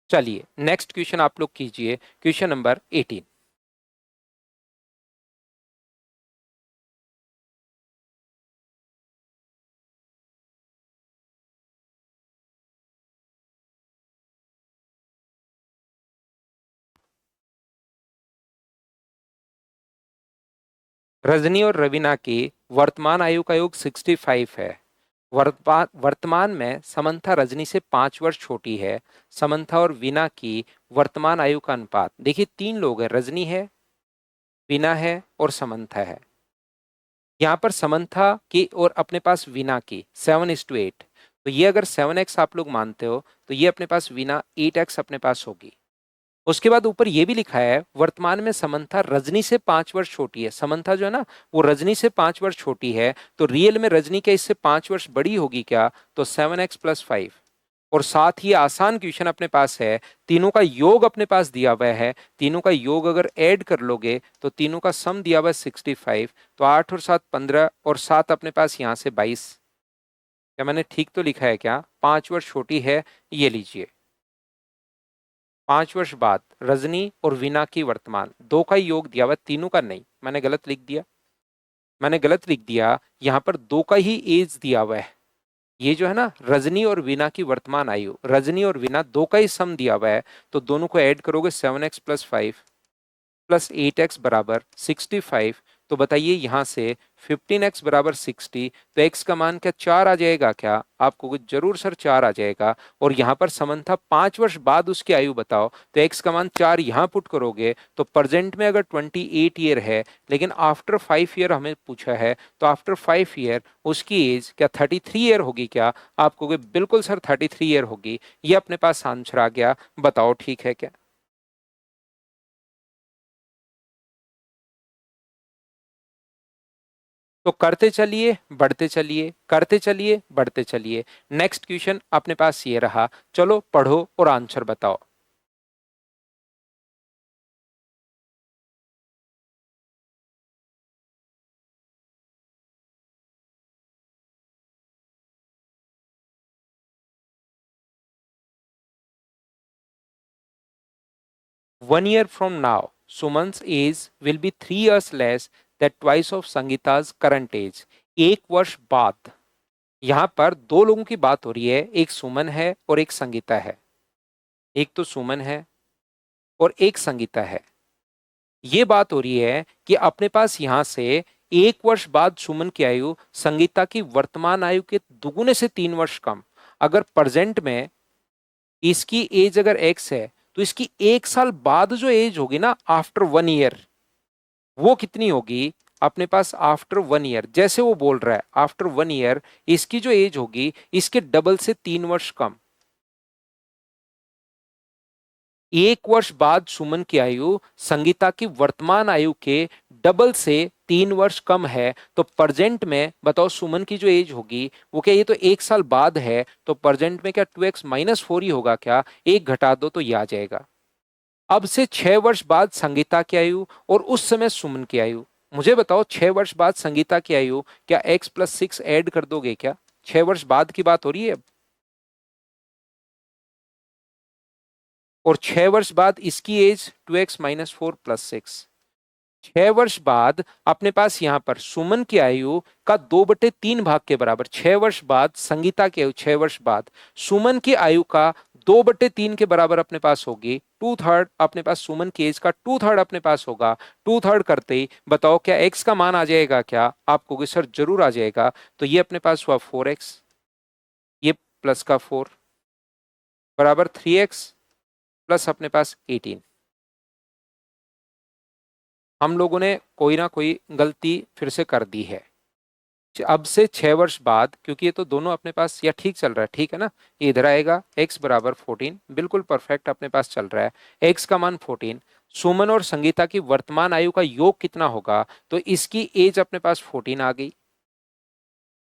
[SPEAKER 1] चलिए नेक्स्ट क्वेश्चन आप लोग कीजिए, क्वेश्चन नंबर 18। रजनी और रवीना की वर्तमान आयु का योग 65 है। वर्तमान में समंथा रजनी से 5 वर्ष छोटी है। समंथा और वीना की वर्तमान आयु का अनुपात, देखिए 3 लोग हैं, रजनी है, वीना है और समंथा है। यहाँ पर समंथा की और अपने पास वीना की 7:8। तो ये अगर 7x आप लोग मानते हो तो ये अपने पास वीना 8x अपने पास होगी। उसके बाद ऊपर ये भी लिखा है वर्तमान में समंथा रजनी से 5 वर्ष छोटी है। समंथा जो है ना वो रजनी से 5 वर्ष छोटी है, तो रियल में रजनी क्या इससे 5 वर्ष बड़ी होगी क्या? तो 7x+5। और साथ ही आसान क्वेश्चन अपने पास है, तीनों का योग अपने पास दिया हुआ है, तीनों का योग अगर ऐड कर लोगे तो तीनों का सम दिया हुआ है 65। तो 8 और 7 15 और 7 अपने पास यहां से 22। क्या मैंने ठीक तो लिखा है क्या? 5 वर्ष छोटी है, ये लीजिए। 5 वर्ष बाद रजनी और वीना की वर्तमान, दो का ही योग दिया हुआ, तीनों का नहीं, मैंने गलत लिख दिया। मैंने गलत लिख दिया, यहां पर दो का ही एज दिया हुआ है। ये जो है ना रजनी और वीना की वर्तमान आयु, रजनी और वीना दो का ही सम दिया हुआ है, तो दोनों को ऐड करोगे 7x+5 प्लस 8x बराबर 65। तो बताइए यहां से 15x बराबर 60, तो x का मान क्या 4 आ जाएगा क्या? आपको जरूर सर 4 आ जाएगा। और यहां पर समन था 5 वर्ष बाद उसकी आयु बताओ, तो x का मान 4 यहां पुट करोगे तो प्रेजेंट में अगर 28 ईयर है, लेकिन आफ्टर 5 ईयर हमें पूछा है, तो आफ्टर 5 ईयर उसकी एज क्या 33 ईयर होगी क्या? आपको बिल्कुल सर 33 ईयर होगी। ये अपने पास आंसर आ गया, बताओ ठीक है क्या? तो करते चलिए बढ़ते चलिए, करते चलिए बढ़ते चलिए। नेक्स्ट क्वेश्चन अपने पास ये रहा, चलो पढ़ो और आंसर बताओ। One year from now, Suman's age will be 3 years less that twice of Sangeeta's current age. एक वर्ष बाद, यहां पर दो लोगों की बात हो रही है, एक सुमन है और एक संगीता है। एक तो सुमन है और एक संगीता है। ये बात हो रही है कि अपने पास यहां से एक वर्ष बाद सुमन की आयु संगीता की वर्तमान आयु के दुगुने से 3 वर्ष कम। अगर प्रेजेंट में इसकी एज अगर एक्स है, तो इसकी एक साल बाद जो एज होगी ना आफ्टर 1 ईयर, वो कितनी होगी? अपने पास आफ्टर 1 ईयर, जैसे वो बोल रहा है आफ्टर 1 ईयर इसकी जो एज होगी इसके डबल से 3 वर्ष कम। एक वर्ष बाद सुमन की आयु संगीता की वर्तमान आयु के डबल से 3 वर्ष कम है, तो प्रेजेंट में बताओ सुमन की जो एज होगी वो क्या? ये तो एक साल बाद है, तो प्रेजेंट में क्या 2x-4 ही होगा क्या? एक घटा दो तो ये आ जाएगा। अब से 6 वर्ष बाद संगीता की आयु और उस समय सुमन की आयु, मुझे बताओ 6 वर्ष बाद संगीता की आयु क्या x+6 ऐड कर दोगे क्या? 6 वर्ष बाद की बात हो रही है अब। और 6 वर्ष बाद इसकी एज 2x-4+6। 6 वर्ष बाद अपने पास यहां पर सुमन की आयु का 2/3 भाग के बराबर, 6 वर्ष बाद संगीता की आयु 6 वर्ष बाद सुमन की आयु का 2/3 के बराबर अपने पास होगी। 2/3 अपने पास सुमन की एज का 2/3 अपने पास होगा। 2/3 करते ही बताओ क्या एक्स का मान आ जाएगा क्या? आपको सर जरूर आ जाएगा। तो ये अपने पास हुआ 4x, ये प्लस का 4 बराबर 3x प्लस अपने पास 18। हम लोगों ने कोई ना कोई गलती फिर से कर दी है। अब से 6 वर्ष बाद, क्योंकि ये तो दोनों अपने पास या ठीक चल रहा है, ठीक है ना, ये इधर आएगा x बराबर 14, बिल्कुल परफेक्ट अपने पास चल रहा है। x का मान 14, सुमन और संगीता की वर्तमान आयु का योग कितना होगा? तो इसकी एज अपने पास 14 आ गई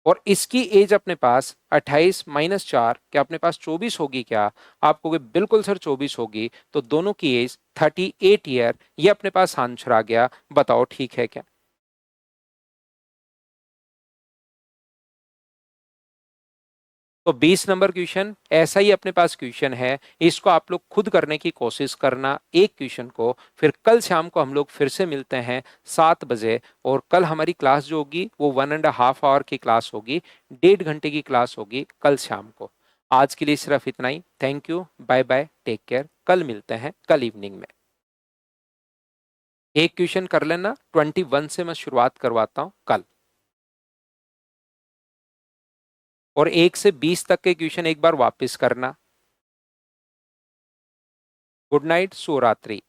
[SPEAKER 1] और इसकी एज अपने पास 28-4 क्या अपने पास 24 होगी क्या? आपको बिल्कुल सर 24 होगी। तो दोनों की एज 38 ईयर, ये अपने पास आंसर आ गया, बताओ ठीक है क्या? तो 20 नंबर क्वेश्चन ऐसा ही अपने पास क्वेश्चन है, इसको आप लोग खुद करने की कोशिश करना एक क्वेश्चन को। फिर कल शाम को हम लोग फिर से मिलते हैं 7 बजे, और कल हमारी क्लास जो होगी वो 1.5 आवर की क्लास होगी, 1.5 घंटे की क्लास होगी कल शाम को। आज के लिए सिर्फ इतना ही। Thank you, bye bye, take care. कल मिलते हैं, कल इवनिंग में। एक क्वेश्चन कर लेना, 21 से मैं शुरुआत करवाता हूँ कल, और 1 से 20 तक के क्वेश्चन एक बार वापस करना। गुड नाइट, शुभ रात्रि।